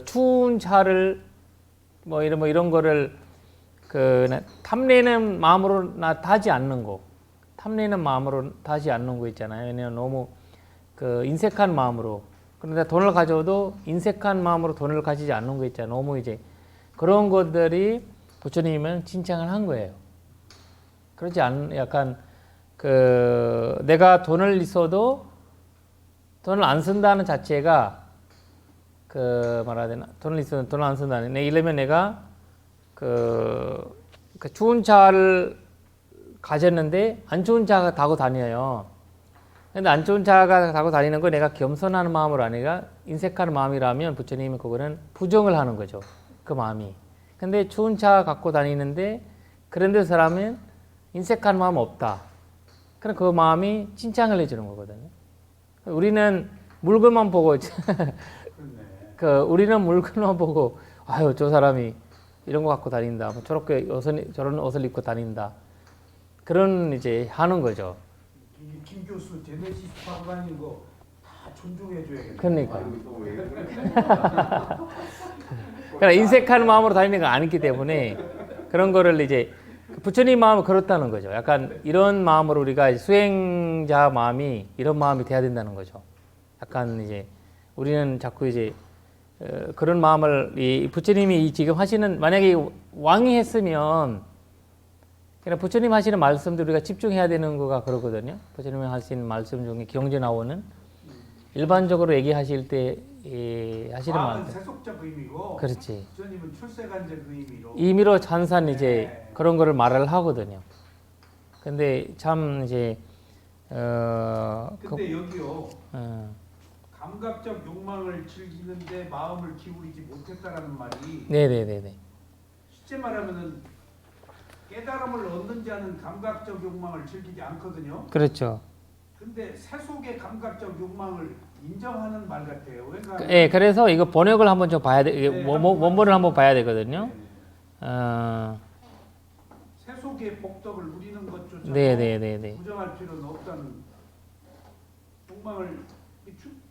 추운 차를 이런 거를 탐내는 마음으로 타지 않는 거, 탐내는 마음으로 타지 않는 거 있잖아요. 왜냐면 너무 인색한 마음으로. 그런데 돈을 가져도 인색한 마음으로 돈을 가지지 않는 거 있잖아요. 너무 이제 그런 것들이 부처님은 칭찬을 한 거예요. 그렇지 않은 약간 내가 돈을 있어도 돈을 안 쓴다는 자체가 말해야 되나? 돈을 있어도 돈을 안 쓴다는. 이러면 내가 추운 차를 가졌는데 안 좋은 차가 타고 다녀요. 근데 안 좋은 차가 타고 다니는 거 내가 겸손하는 마음으로 아니라 인색하는 마음이라면 부처님이 그거는 부정을 하는 거죠. 그 마음이. 근데 추운 차 갖고 다니는데 그런데 사람은 인색한 마음 없다. 그럼 그 마음이 칭찬을 해주는 거거든요. 우리는 물건만 보고 우리는 물건만 보고 아유 저 사람이 이런 거 갖고 다닌다. 저렇게 저런 옷을 입고 다닌다. 그런 이제 하는 거죠. 김 교수 제네시스 타고 다니는 거 다 존중해줘야겠네. 그러니까. 그러니까 인색하는 마음으로 다니는 건 아니기 때문에 그런 거를 이제 부처님 마음은 그렇다는 거죠. 약간 이런 마음으로 우리가 수행자 마음이 이런 마음이 돼야 된다는 거죠. 약간 이제 우리는 자꾸 이제 그런 마음을 이 부처님이 지금 하시는 만약에 왕이 했으면 그냥 부처님 하시는 말씀들 우리가 집중해야 되는 거가 그러거든요. 부처님이 하시는 말씀 중에 경제 나오는 일반적으로 얘기하실 때 하시는 말씀. 세속적 의미고. 그렇지. 부처님은 출세간적 의미로. 임의로 찬산 이제 그런 거를 말을 하거든요. 근데 참 이제 근데 여기요. 감각적 욕망을 즐기는데 마음을 기울이지 못했다라는 말이. 네네네네. 실제 말하면은 깨달음을 얻는 자는 감각적 욕망을 즐기지 않거든요. 그렇죠. 근데 세속의 감각적 욕망을 인정하는 말 같아요. 왜냐하면 예, 그래서 이거 번역을 한번 좀 봐야 돼. 네, 원본을 한번 봐야 되거든요. 네. 어, 세속의 복덕을 누리는 것조차 네. 부정할 필요는 없다는 욕망을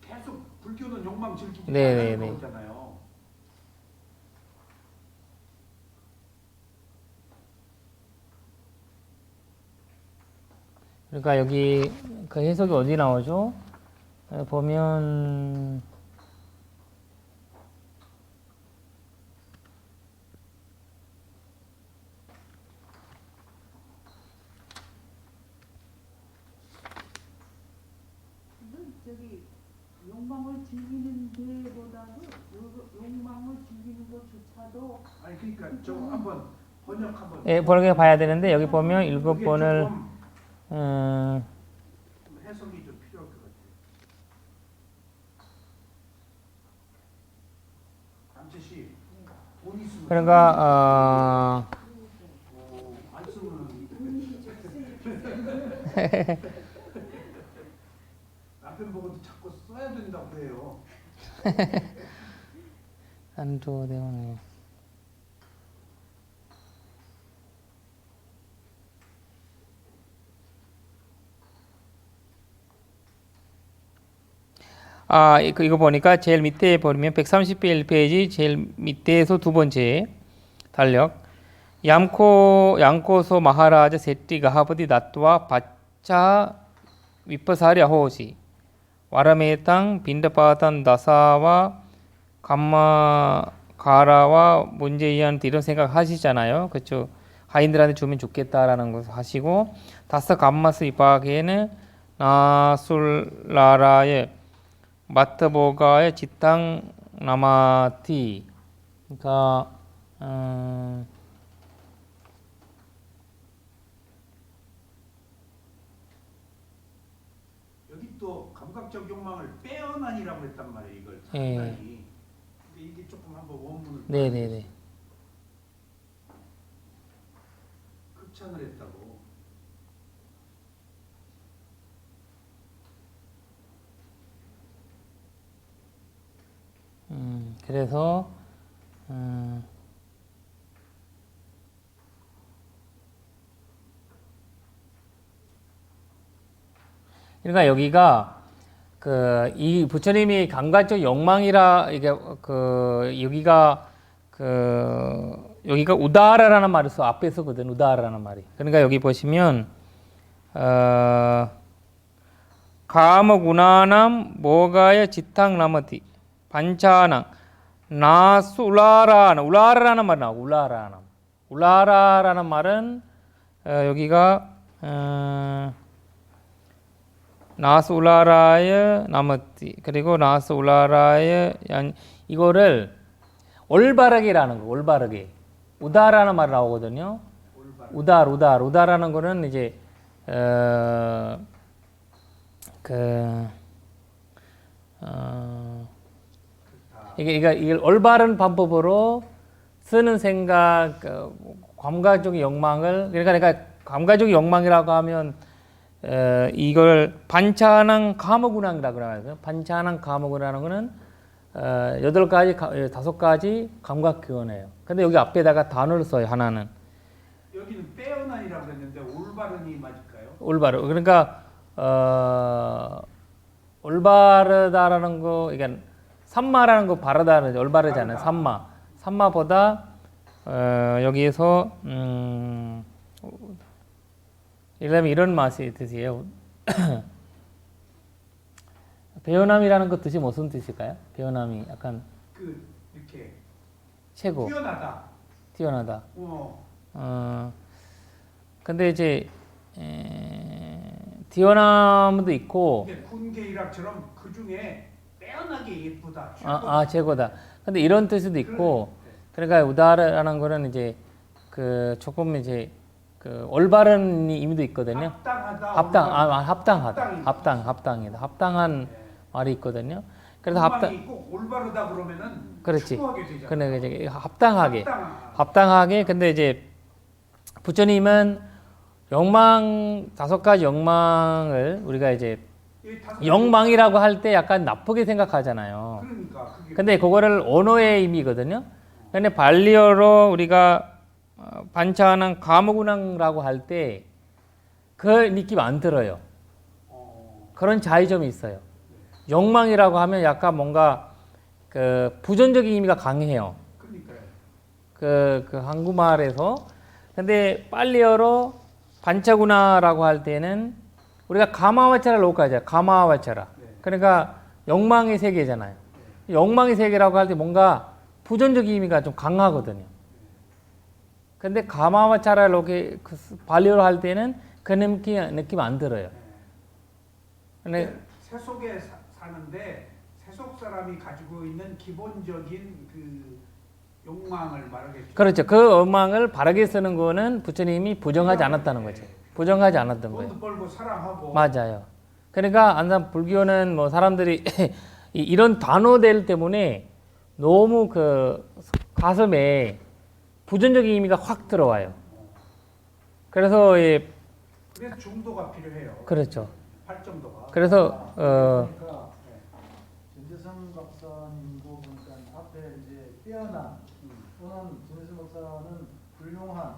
계속 불교는 욕망 즐기지 네. 않는 거잖아요. 그러니까 여기 그 해석이 어디 나오죠? 보면 저기 욕망을 즐기는 데보다는 욕망을 즐기는 것조차도 아니 그러니까 저 한번 번역 한번. 예, 번역해 봐야 되는데 여기 보면 그게 일곱 번을 조금 해석이 좀 필요할 것 같아요. 남채씨 돈 있으면 그러니까 안 쓰면 남편 보고도 자꾸 써야 된다고 해요. 안도대원 이거 보니까 제일 밑에 보면 131페이지 제일 밑에서 두 번째 달력 양코소 마하라자 세티 가하버디 나트와 바차 위퍼사리 아호시 와라메탕 빈다파탄 다사와 감마 가라와 문제이한 이런 생각 하시잖아요. 그렇죠? 하인들한테 주면 좋겠다라는 것을 하시고 다사 감마스 이바게는 나술라라의 마트보가의 지탕 나마티 그러니까 여기 또 감각적 욕망을 빼어나니라고 했단 말이에요. 이걸 예. 상당히. 근데 이게 조금 한번 원문을 네네네. 극찬을 했다고. 그래서 그러니까 여기가 그 이 부처님이 감각적 욕망이라 이게 그 여기가 우다라라는 말을 써 앞에 쓰거든 우다라라는 말이. 그러니까 여기 보시면 가머구나남 모가의 지탕 나머티 반차낭 나수 울라라라는 말이 나오고 울라라라는 말은 여기가 나수 울라라의 나머티 그리고 나수 울라라의 이거를 올바르게라는 거 올바르게 우다라는 말이 나오거든요. 우다라는 거는 이제 이게 올바른 방법으로 쓰는 생각, 감각적 욕망을 그러니까 감각적 욕망이라고 하면 이걸 반차낭 감어군항이라고 그래요. 반차낭 감어군하는 거는 8가지, 5가지 감각 기원이에요. 근데 여기 앞에다가 단어를 써요. 하나는 여기는 빼어나니라고 했는데 올바른이 맞을까요? 올바르. 그러니까 올바르다라는 거, 이게 삼마라는 거 바르다는 올바르잖아요. 삼마보다 여기에서 이런 맛이 뜻이에요. 배어남이라는 것 뜻이 무슨 뜻일까요? 배어남이 약간 이렇게 최고, 뛰어나다. 근데 이제 뛰어남도 있고 이게 군계일학처럼 그 중에 빼어나게 예쁘다. 최고다. 근데 이런 뜻도 있고, 그러니까 우다라는 거는 이제 그 조금 이제 그 올바른 의미도 있거든요. 합당하다. 합당한 말이 있거든요. 그래서 꼭 올바르다 그러면은 그렇지. 추구하게 되잖아요. 근데 이제 합당하게. 근데 이제 부처님은 욕망 5가지 욕망을 우리가 이제 이 다섯 욕망이라고 할 때 약간 나쁘게 생각하잖아요. 그러니까 그게 근데 그거를 언어의 의미거든요. 근데 발리어로 우리가 반차하는 가무군왕라고 할 때 그 느낌 안 들어요. 그런 차이점이 있어요. 욕망이라고 하면 약간 뭔가 그 부정적인 의미가 강해요. 그러니까요. 그 한국말에서. 근데 팔리어로 반차구나라고 할 때는 우리가 가마와차라를 놓고 하잖아요. 가마와차라. 네. 그러니까 욕망의 세계잖아요. 욕망의 세계라고 할 때 뭔가 부정적인 의미가 좀 강하거든요. 근데 가마와차라를 이렇게 발리어로 할 때는 그 느낌 안 들어요. 근데 세속에 사는데 세속 사람이 가지고 있는 기본적인 그 욕망을 말하겠죠. 그렇죠. 그 욕망을 바르게 쓰는 거는 부처님이 부정하지 않았다는 거죠. 부정하지 않았던 거예요. 돈도 벌고 사랑하고. 맞아요. 그러니까 항상 불교는 뭐 사람들이 이런 단어들 때문에 너무 그 가슴에 부정적인 의미가 확 들어와요. 그래서 그래서 중도가 필요해요. 그렇죠. 발정도가. 그래서 그러니까 전재성 박사님도 보니까 앞에 이제 뛰어난 또는 전재성 박사는 훌륭한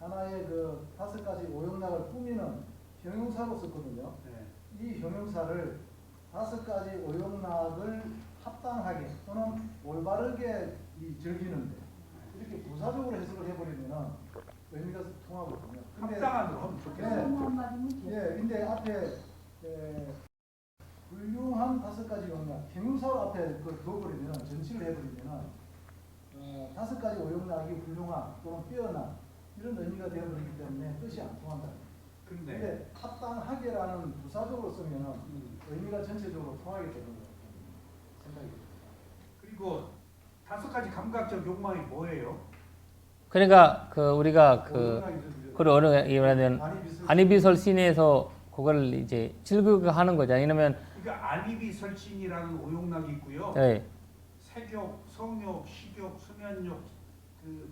하나의 그 5가지 오용락을 꾸미는 형용사로 썼거든요. 네. 이 형용사를 5가지 오용락을 합당하게 또는 올바르게 즐기는데 이렇게 부사적으로 해석을 해버리면 의미가 통하거든요. 합당한으로 하면 좋겠어요. 한마디면 돼. 예, 근데 앞에 훌륭한 5가지 용락, 형용사로 앞에 그걸 그어버리면 전치를 해버리면 5가지 오용락이 훌륭한 또는 뛰어난 이런 의미가 되어버리기 때문에 뜻이 안 통한다. 근데 근데 합당하게라는 부사적으로 쓰면 의미가 전체적으로 통하게 되는 것 같아요. 생각이 듭니다. 그리고 5가지 감각적 욕망이 뭐예요? 그러니까 그 우리가 그 오용락이 어느 이라는 아니비설신에서 그걸 이제 즐기게 하는 거죠. 왜냐면 그러니까 안입이 설신이라는 오용락이 있고요. 예, 색욕, 성욕, 식욕, 수면욕, 그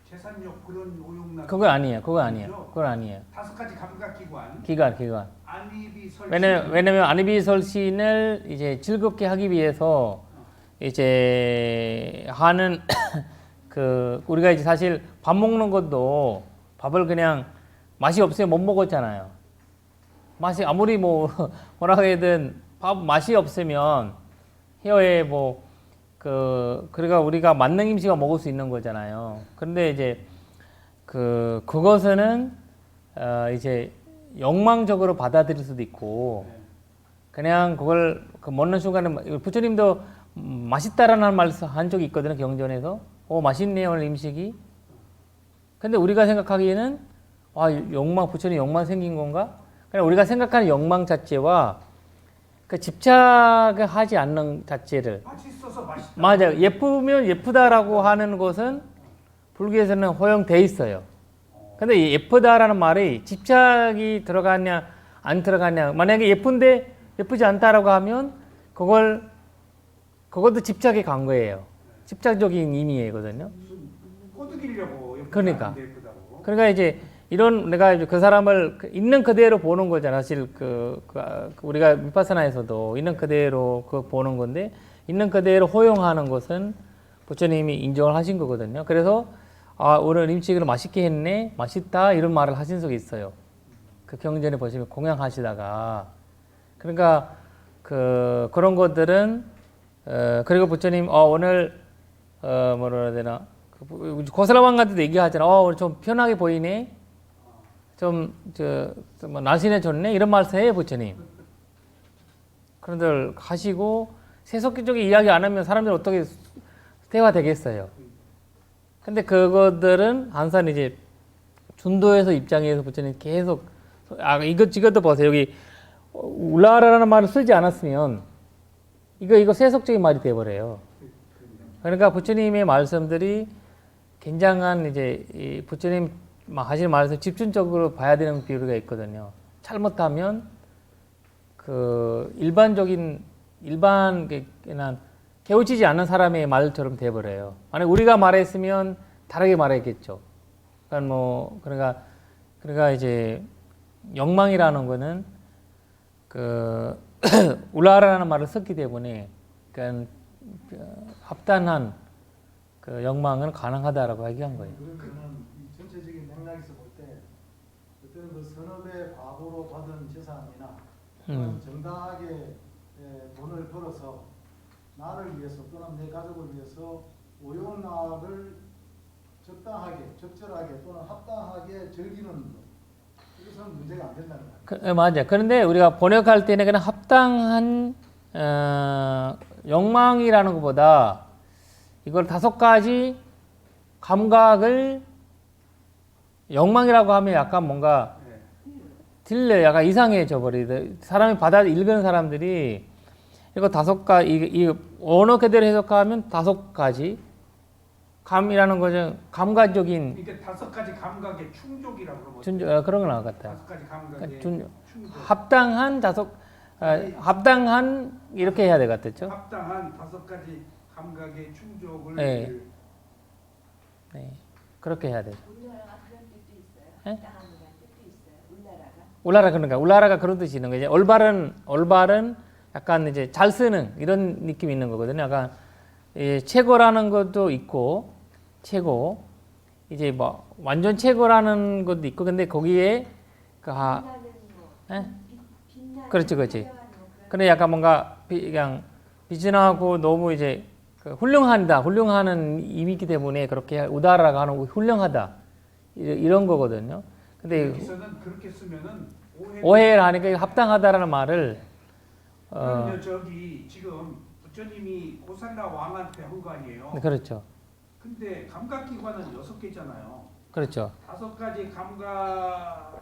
재산욕 그런 오용락. 그거 아니에요. 그거 아니에요. 그건 아니에요. 5가지 감각기관. 기관. 안입이 설신. 왜냐면 아니비설신을 이제 즐겁게 하기 위해서 이제 하는 그 우리가 이제 사실 밥 먹는 것도 밥을 그냥 맛이 없으면 못 먹었잖아요. 맛이 아무리 뭐 뭐라고 해든 밥 맛이 없으면 혀에 뭐 그러니까 우리가 만능 임시가 먹을 수 있는 거잖아요. 그런데 이제 그것은 이제 욕망적으로 받아들일 수도 있고 그냥 그걸 먹는 순간에 부처님도 맛있다라는 말 한 적이 있거든요. 경전에서 맛있네요 오늘 음식이. 근데 우리가 생각하기에는 부처님 욕망 생긴 건가? 그냥 우리가 생각하는 욕망 자체와 그 집착하지 않는 자체를 맛있어서 맛있다. 맞아요. 예쁘면 예쁘다라고 하는 것은 불교에서는 허용돼 있어요. 근데 예쁘다라는 말이 집착이 들어가냐 안 들어가냐. 만약에 예쁜데 예쁘지 않다라고 하면 그것도 집착이 간 거예요. 집착적인 의미거든요. 꼬드기려고 그러니까. 예쁘다고. 그러니까 이제 이런 내가 이제 그 사람을 있는 그대로 보는 거잖아. 사실 우리가 위파사나에서도 있는 그대로 보는 건데 있는 그대로 허용하는 것은 부처님이 인정을 하신 거거든요. 그래서 오늘 음식을 맛있게 했네, 맛있다 이런 말을 하신 적이 있어요. 그 경전에 보시면 공양하시다가 그러니까 그런 것들은 그리고 부처님 오늘 뭐라 해야 되나 고슬라왕한테도 얘기하잖아. 오늘 좀 편하게 보이네. 뭐 날씬해졌네 이런 말씀해요 부처님. 그런데 하시고 세속적인 이야기 안 하면 사람들이 어떻게 대화되겠어요. 근데 그것들은 항상 이제 준도에서 입장에서 부처님 계속 이것도 보세요. 여기 울라라는 말을 쓰지 않았으면 이거 세속적인 말이 돼버려요. 그러니까 부처님의 말씀들이 굉장한 이제 이 부처님 하시는 말에서 집중적으로 봐야 되는 비율이 있거든요. 잘못하면 일반 그냥 개우치지 않는 사람의 말처럼 돼버려요. 만약 우리가 말했으면 다르게 말했겠죠. 그러니까 이제 욕망이라는 거는 그 울라라는 말을 썼기 때문에 그러니까 합단한 그 욕망은 가능하다라고 얘기한 거예요. 그러면은 이 전체적인 맥락에서 볼 때 어떤 그 선업의 과보로 받은 재산이나 정당하게 돈을 벌어서 나를 위해서 또는 내 가족을 위해서 오용락을 적당하게, 적절하게 또는 합당하게 즐기는 것, 이것은 문제가 안 된다는 거예요. 맞아요. 그런데 우리가 번역할 때는 그냥 합당한 욕망이라는 것보다 이걸 5가지 감각을 욕망이라고 하면 약간 뭔가 틀려, 약간 이상해져 버리더. 사람이 읽은 사람들이 이거 5가지, 이 언어 그대로 해석하면 5가지 감이라는 거죠. 감각적인 그러니까 5가지 감각의 충족이라고 그러면 그런 거 나올 것 같아요. 5가지 감각의 충족. 충족. 합당한 이렇게 해야 될 것 같았죠. 합당한 5가지 감각의 충족을 네. 네, 그렇게 해야 돼요. 우리나라가 그런 뜻도 있어요. 예? 합당한 뜻도 있어요. 울라라가. 그러니까 울라라가 그런 뜻이 있는 거죠. 올바른 약간 이제 잘 쓰는 이런 느낌이 있는 거거든요. 약간 최고라는 것도 있고 최고 이제 뭐 완전 최고라는 것도 있고 근데 거기에 빛나는 뭐 예? 빛나는 그렇지. 화려한 뭐 그런 근데 약간 뭔가 그냥 비진하고 너무 이제 그 훌륭하는 의미이기 때문에 그렇게 우다라고 하는 훌륭하다 이런 거거든요. 근데 여기서는 그렇게 쓰면은 오해를 하니까 합당하다라는 말을 그러면 저기 지금 부처님이 고살라 왕한테 한 거 아니에요? 그렇죠. 근데 감각기관은 6개잖아요. 그렇죠. 5가지 감각을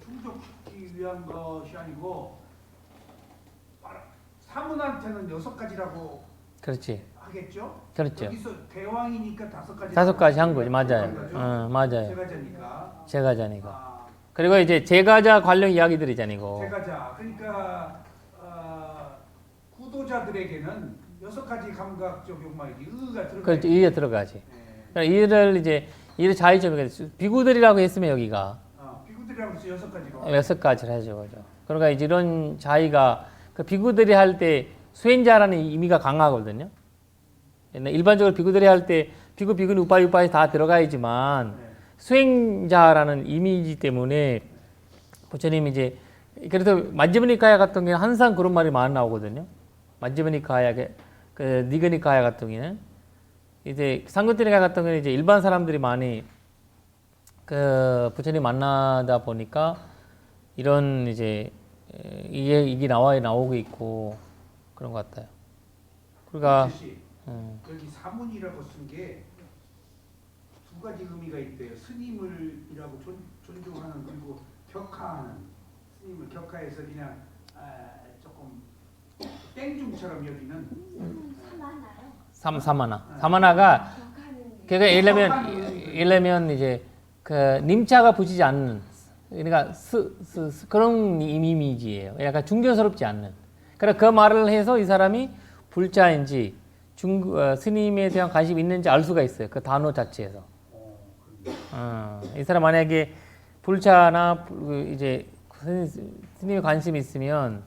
충족시키기 위한 것이 아니고 사문한테는 6가지라고 그렇지. 하겠죠? 그렇죠. 여기서 대왕이니까 5가지. 5가지 한 거지. 맞아요. 맞아요. 제가자니까. 제가자니까. 그리고 이제 제가자 관련 이야기들이잖아요. 이거. 제가자. 그러니까 구도자들에게는 6가지 감각적 욕망이 의가 들어가. 그렇죠. 이에 들어가지. 네. 그러니까 이를 자의점이 비구들이라고 했으면 여기가 비구들이라고 해서 6가지로. 6가지를 해줘 그죠. 그러니까 이제 이런 자의가 그 비구들이 할 때 수행자라는 의미가 강하거든요. 일반적으로 비구들이 할 때 비구니 우빠이 다 들어가야지만 네. 수행자라는 이미지 때문에 부처님이 이제 그래서 만지무니카야 같은 경우는 항상 그런 말이 많이 나오거든요. 만지무니카야 그 니그니카야 같은 경우는 이제 상급니카야 같은 경우는 이제 일반 사람들이 많이 그 부처님 만나다 보니까 이런 이제 이게 나오고 있고 그런 것 같아요. 그러니까 여기 사문이라고 쓴 게 2가지 의미가 있대요. 스님을이라고 존중하는 그리고 격하하는 스님을 격하해서 그냥 조금 땡중처럼 여기는 사마나가 그러니까 일레면 이제 그 님자가 붙이지 않는 그러니까 그런 이미지예요. 약간 중견스럽지 않는. 그러니까 그 말을 해서 이 사람이 불자인지 스님에 대한 관심이 있는지 알 수가 있어요. 그 단어 자체에서. 이 사람 만약에 불자나 이제 스님에 관심이 있으면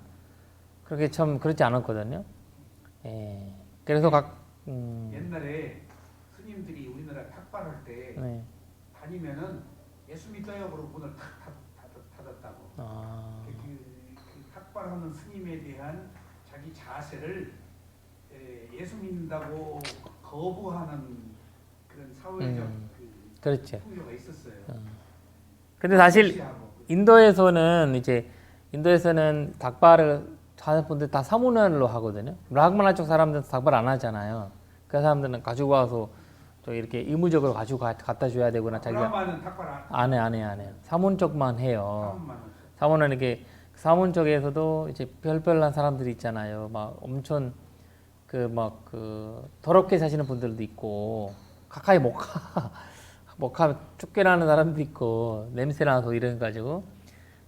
그렇게 참 그렇지 않았거든요. 예. 그래서 옛날에 스님들이 우리나라 탁발할 때 네. 다니면은 예수 믿어요 그러고 문을 탁 닫았다고. 그 탁발하는 스님에 대한 자기 자세를 예수 믿는다고 거부하는 그런 사회적 그렇죠. 풍요가 있었어요. 근데 사실 인도에서는 닭발을 하는 분들 다 사문화로 하거든요. 라흐마나 쪽 사람들은 닭발 안 하잖아요. 그 사람들은 가지고 와서 또 이렇게 의무적으로 가지고 갖다 줘야 되거나 자기가 브라마는 탁발 안 해요. 사문 쪽만 해요. 사문만 사문은 이렇게 사문 쪽에서도 이제 별별한 사람들이 있잖아요. 막 엄청 더럽게 사시는 분들도 있고 가까이 못 가 쫓겨나는 사람도 있고 냄새 나서 이런 가지고.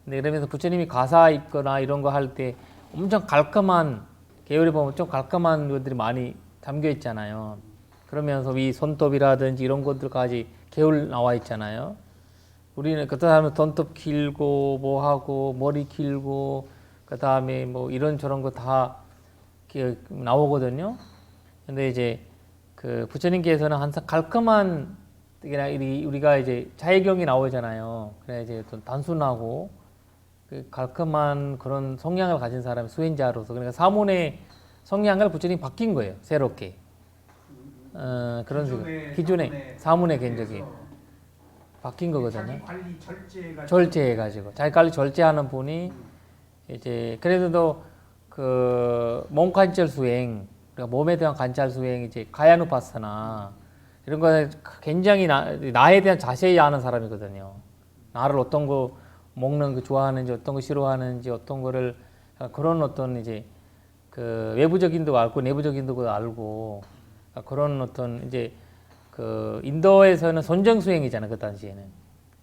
근데 그러면서 부처님이 가사 읽거나 이런 거 할 때 엄청 깔끔한 계열에 보면 좀 깔끔한 것들이 많이 담겨 있잖아요. 그러면서 이 손톱이라든지 이런 것들까지 계율 나와 있잖아요. 우리는 그 다음에 돈톱 길고 뭐 하고 머리 길고 그 다음에 뭐 이런 저런 거 다 나오거든요. 근데 이제 그 부처님께서는 항상 깔끔한 우리가 이제 자해경이 나오잖아요. 그래 이제 좀 단순하고 그 깔끔한 그런 성향을 가진 사람이 수행자로서 그러니까 사문의 성향을 부처님 바뀐 거예요. 새롭게. 그런 식으로 기존의 사문의 견적이 바뀐 거거든요. 자기 관리 절제해가지고. 절제해가지고 자기 관리 절제하는 분이 이제 그래도 그 몸관절 수행, 그러니까 몸에 대한 관찰 수행 이제 가야누파사나 이런 거는 굉장히 나에 대한 자세히 아는 사람이거든요. 나를 어떤 거 먹는 거 좋아하는지 어떤 거 싫어하는지 어떤 거를 그런 어떤 이제 그 외부적인도 알고 내부적인도 알고 그런 어떤 이제 그 인도에서는 선정 수행이잖아 그 당시에는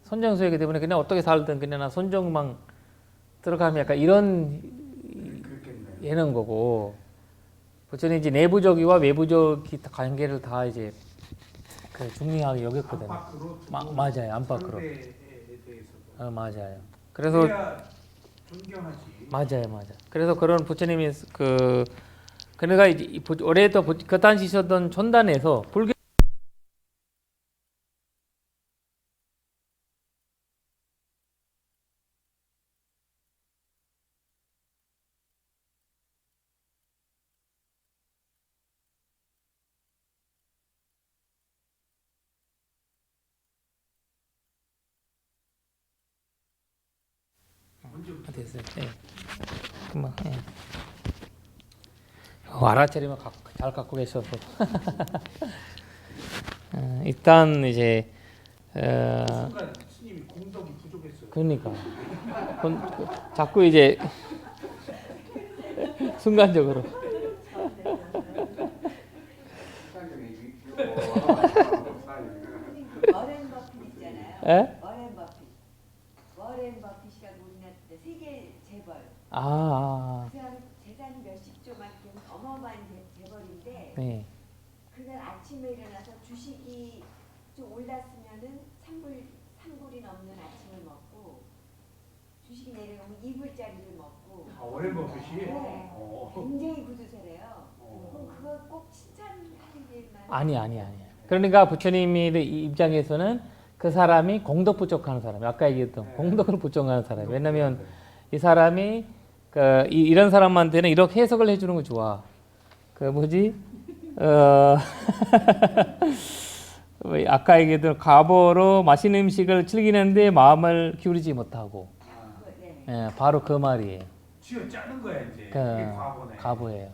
선정 수행이기 때문에 그냥 어떻게 살든 그냥 나 선정만 들어가면 약간 이런 예는 거고 부처는 이제 내부적이와 외부적이 관계를 다 이제 그 중요하게 여겼거든요. 맞아요 안팎으로. 맞아요. 그래서 존경하지. 맞아요. 그래서 그런 부처님이 그러니까 이제 올해도 그 당시 있었던 전단에서 불교 됐어요. 네. 금방. 예. 알아차리면 잘 갖고 계셔서 일단 이제 순간 스님이 공덕이 부족했어요. 그러니까 자꾸 이제 순간적으로 워렌 버핏 있잖아요. 에? 워렌 버핏이라고 우리나라 세계 재벌. 아, 그 사람 재산이 몇십조만큼 어마어마한 재벌인데 네. 그날 아침에 일어나서 주식이 좀 올랐으면은 3불이 넘는 아침을 먹고 주식이 내려오면 2불짜리를 먹고. 워렌 버핏이. 네. 굉장히 구두쇠래요. 그럼 그거 꼭 칭찬할 일만. 아니. 그러니까 부처님의 입장에서는 그 사람이 공덕 부족하는 사람. 아까 얘기했던 공덕을 부족하는 사람. 왜냐면 이 사람이 이런 사람한테는 이렇게 해석을 해주는 거 좋아. 그 뭐지? 아까 얘기했던 가보로 맛있는 음식을 즐기는데 마음을 기울이지 못하고. 예, 바로 그 말이에요. 쥐어 짜는 거야 이제. 그 이게 과거네. 가보예요.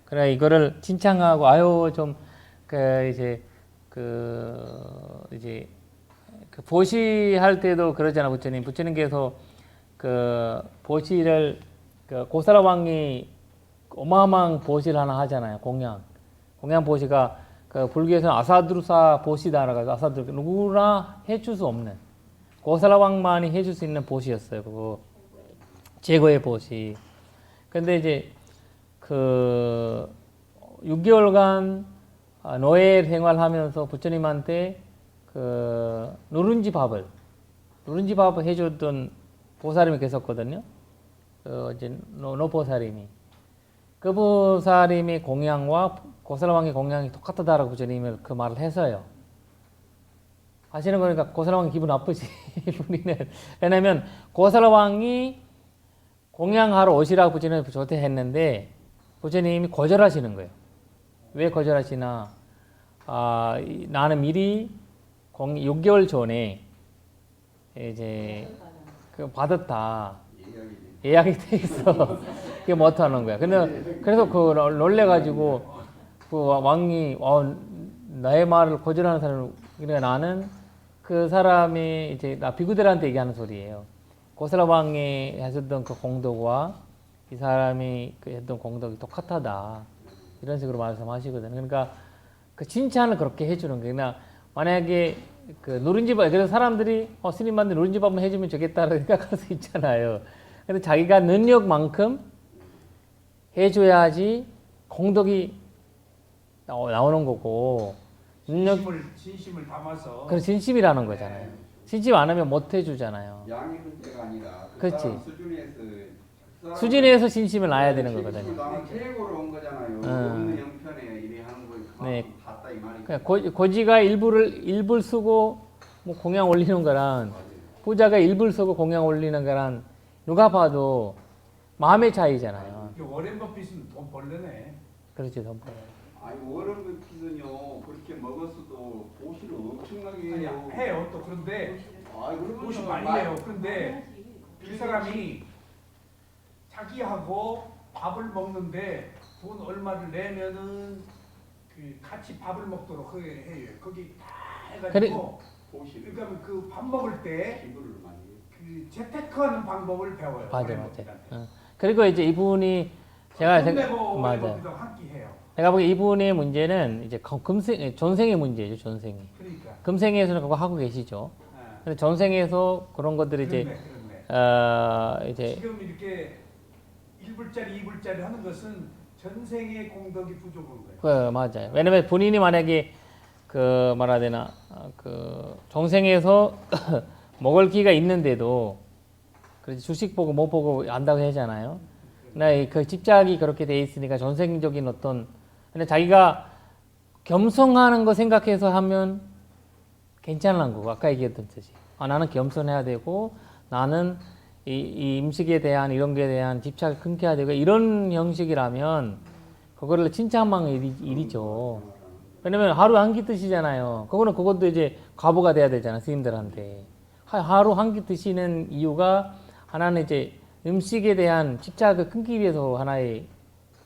그래 이거를 칭찬하고 아유 좀 이제 그 보시할 때도 그러잖아 부처님께서 그 보시를 그 고사라 왕이 어마어마한 보시를 하나 하잖아요. 공양 보시가 그 불교에서는 아사드루사 보시다라고 해서 아사드루 누구나 해줄 수 없는 고사라 왕만이 해줄 수 있는 보시였어요. 그거 제거의 보시. 근데 이제 그 6개월간 노예 생활하면서 부처님한테 그 누룽지 밥을 해줬던 보살님이 계셨거든요. 이제 노보살님이 그 보살님의 공양과 고사라왕의 공양이 똑같다라고 부처님이 그 말을 해서요. 하시는 거니까 고사라왕이 기분 나쁘지. 우리는 왜냐면 고사라왕이 공양하러 오시라고 부처님이 조퇴했는데 부처님이 거절하시는 거예요. 왜 거절하시나? 나는 미리 6개월 전에 이제 그 받았다. 예약이 돼 있어. 그게 못 하는 거야. 그래서 그 놀래가지고 그 왕이 나의 말을 거절하는 사람을 그러니까 나는 그 사람이 이제 나 비구들한테 얘기하는 소리예요. 고사라 왕이 했었던 그 공덕과 이 사람이 했던 공덕이 똑같하다. 이런 식으로 말씀하시거든요. 그러니까 그 칭찬을 그렇게 해주는 거예요. 그러니까 만약에 그 누룽지밥, 그래서 사람들이 스님한테 누룽지밥만 해주면 좋겠다라고 생각할 수 있잖아요. 근데 자기가 능력만큼 해줘야지 공덕이 나오는 거고, 능력 진심을 담아서. 그런 진심이라는 거잖아요. 진심 안 하면 못 해주잖아요. 양의 문제가 아니라 그 그렇지. 사람 수준에서 그 사람 수준에서 진심을 놔야 되는 거거든요. 나는 계획으로 온 거잖아요. 음. 없는 형편에 이래 하는 거 네. 봤다 이 말이. 그러니까 고지가 일불 쓰고 뭐 공양 올리는 거랑 부자가 일불 쓰고 공양 올리는 거랑 누가 봐도 마음의 차이잖아요. 이게 워렌 버핏은 돈 벌려네. 그렇지, 돈 벌어요. 아니 워런 버핏은요 그렇게 먹었어도 보시를 엄청나게 아니, 해요. 해요 또. 그런데 아이 그러면 옷이 많이 해요. 그런데 이 사람이 자기하고 밥을 먹는데 돈 얼마를 내면은 그 같이 밥을 먹도록 해요. 거기 다 해가지고. 보시를 그러니까 그 밥 먹을 때 기부를 많이 해요. 그 재테크하는 방법을 배워요. 맞아, 워렌 맞아. 버핏한테. 그리고 이제 이분이 제가 돈 내고 워렌 맞아요. 버핏하고 함께 해요. 내가 보기에 이분의 문제는 이제 전생의 문제죠, 전생이. 그러니까. 금생에서는 그거 하고 계시죠. 아, 근데 전생에서 그런 것들이 이제 그렇네. 이제 지금 이렇게 1불짜리 2불짜리 하는 것은 전생의 공덕이 부족한 거예요. 맞아요. 왜냐면 본인이 만약에 그 말해야 되나 그 전생에서 먹을 기가 있는데도 그렇지 주식 보고 못 보고 안다고 하잖아요. 근데 그 집착이 그렇게 돼 있으니까 전생적인 어떤 근데 자기가 겸손하는 거 생각해서 하면 괜찮은 거고 아까 얘기했던 뜻이 나는 겸손해야 되고 나는 이 음식에 대한 이런 거에 대한 집착을 끊게 해야 되고 이런 형식이라면 그거를 칭찬만 일이죠. 왜냐면 하루 한 끼 드시잖아요. 그것도 이제 과부가 돼야 되잖아 스님들한테. 하루 한 끼 드시는 이유가 하나는 이제 음식에 대한 집착을 끊기 위해서 하나의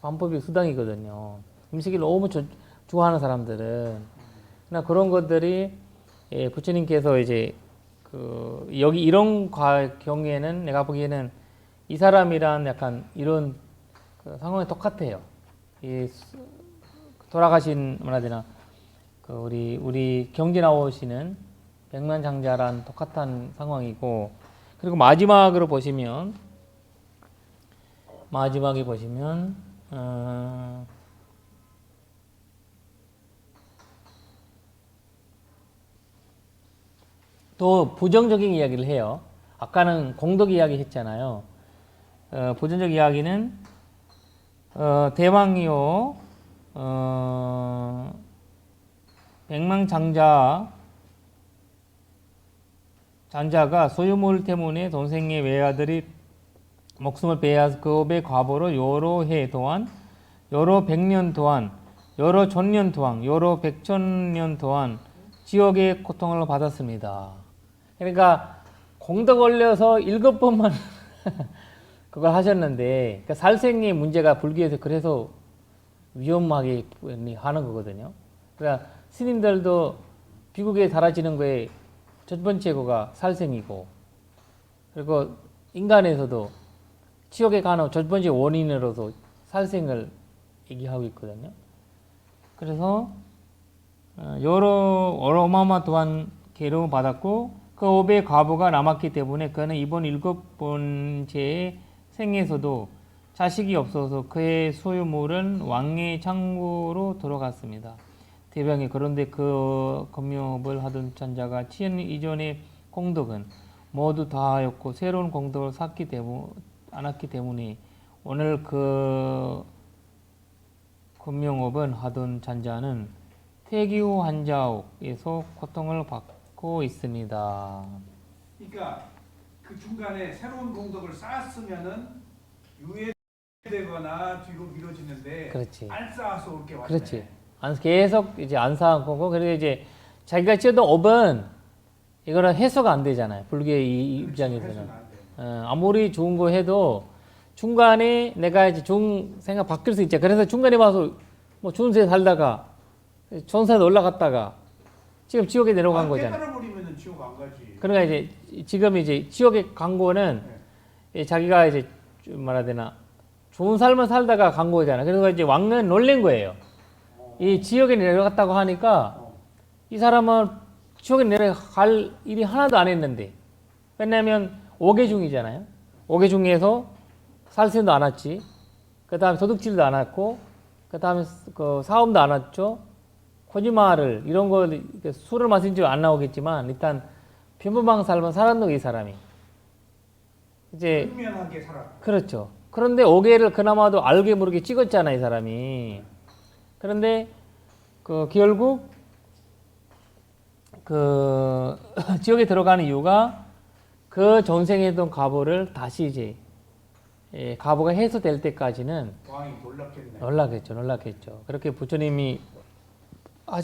방법이 수단이거든요. 음식을 너무 좋아하는 사람들은 그러나 그런 것들이 부처님께서 이제 그 여기 이런 경우에는 내가 보기에는 이 사람이란 약간 이런 그 상황이 똑같아요. 이 돌아가신 뭐라 해야 되나 그 우리 경제 나오시는 백만장자란 똑같은 상황이고 그리고 마지막에 보시면 또 부정적인 이야기를 해요. 아까는 공덕 이야기 했잖아요. 부정적 이야기는 대왕이요 장자가 소유물 때문에 동생의 외아들이 목숨을 빼앗아 그 업의 과보로 여러 해 동안 여러 백년 동안 여러 천년 동안 여러 백천년 동안 지옥의 고통을 받았습니다. 그러니까 공덕 올려서 7번만 그걸 하셨는데 그러니까 살생의 문제가 불교에서 그래서 위험하게 하는 거거든요. 그러니까 스님들도 비국에 달아지는 거에 첫 번째 거가 살생이고 그리고 인간에서도 지옥에 가는 첫 번째 원인으로서 살생을 얘기하고 있거든요. 그래서 여러 어마어마한 괴로움을 받았고 그 업의 과보가 남았기 때문에 그는 이번 7번째 생에서도 자식이 없어서 그의 소유물은 왕의 창고로 들어갔습니다. 대병이 그런데 그 검욕을 하던 천자가 치연 이전의 공덕은 모두 다하였고 새로운 공덕을 쌓기 않았기 때문에 오늘 그 금명업은 하던 잔자는 폐기후 한자옥에서 고통을 받고 있습니다. 그러니까 그 중간에 새로운 공덕을 쌓았으면은 유예되거나 뒤로 미뤄지는데 그렇지. 안 쌓아서 올게 왔네. 그렇지. 계속 이제 안 쌓은 거고 그리고 이제 자기가 지어도 업은 이거는 해소가 안 되잖아요. 불교의 이 입장에서는. 해소는 안 돼. 아무리 좋은 거 해도 중간에 내가 이제 좋은 생각 바뀔 수 있죠. 그래서 중간에 와서 뭐 좋은 새 살다가 천사에 올라갔다가 지금 지옥에 내려간 거잖아요. 깨달아버리면은 지옥 안 가지. 그러니까 이제 지금 이제 지옥에 간 거는 자기가 이제 말해야 되나 좋은 삶을 살다가 간 거잖아요. 그래서 이제 왕은 놀란 거예요. 이 지옥에 내려갔다고 하니까 이 사람은 지옥에 내려갈 일이 하나도 안 했는데 왜냐하면 5개 중이잖아요. 5개 중에서 살생도 안 했지. 그 다음에 도둑질도 안 했고 그 다음에 그 사업도 안 했죠. 거짓말을 이런 거 이렇게 술을 마신 줄 안 나오겠지만 일단 평범한 삶은 살았는 이 사람이 이제 현명하게 살아. 그렇죠. 그런데 오개를 그나마도 알게 모르게 찍었잖아 이 사람이. 그런데 그 결국 그 지옥에 들어가는 이유가 그 전생에 했던 과보를 다시 이제 과보가 해소될 때까지는 왕이 놀랍겠네. 놀랐겠죠. 그렇게 부처님이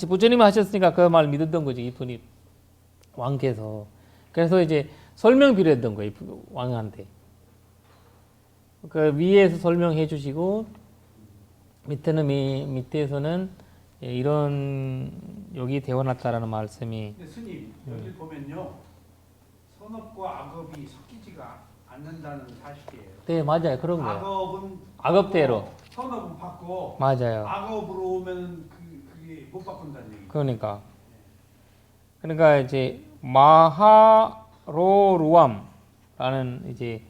부처님이 하셨으니까 그 말 믿었던 거죠 이분이 왕께서. 그래서 이제 설명 필요했던 거예요 왕한테. 그 위에서 설명해 주시고 밑에서는 이런 여기 되어놨다라는 말씀이. 근데 스님 여기 보면요 선업과 악업이 섞이지가 않는다는 사실이에요. 네 맞아요 그런 거예요. 악업은 악업대로. 받고, 선업은 받고 맞아요. 악업으로 오면 그게 못 바꾼다는 얘기. 그러니까 이제 마하로루암라는 이제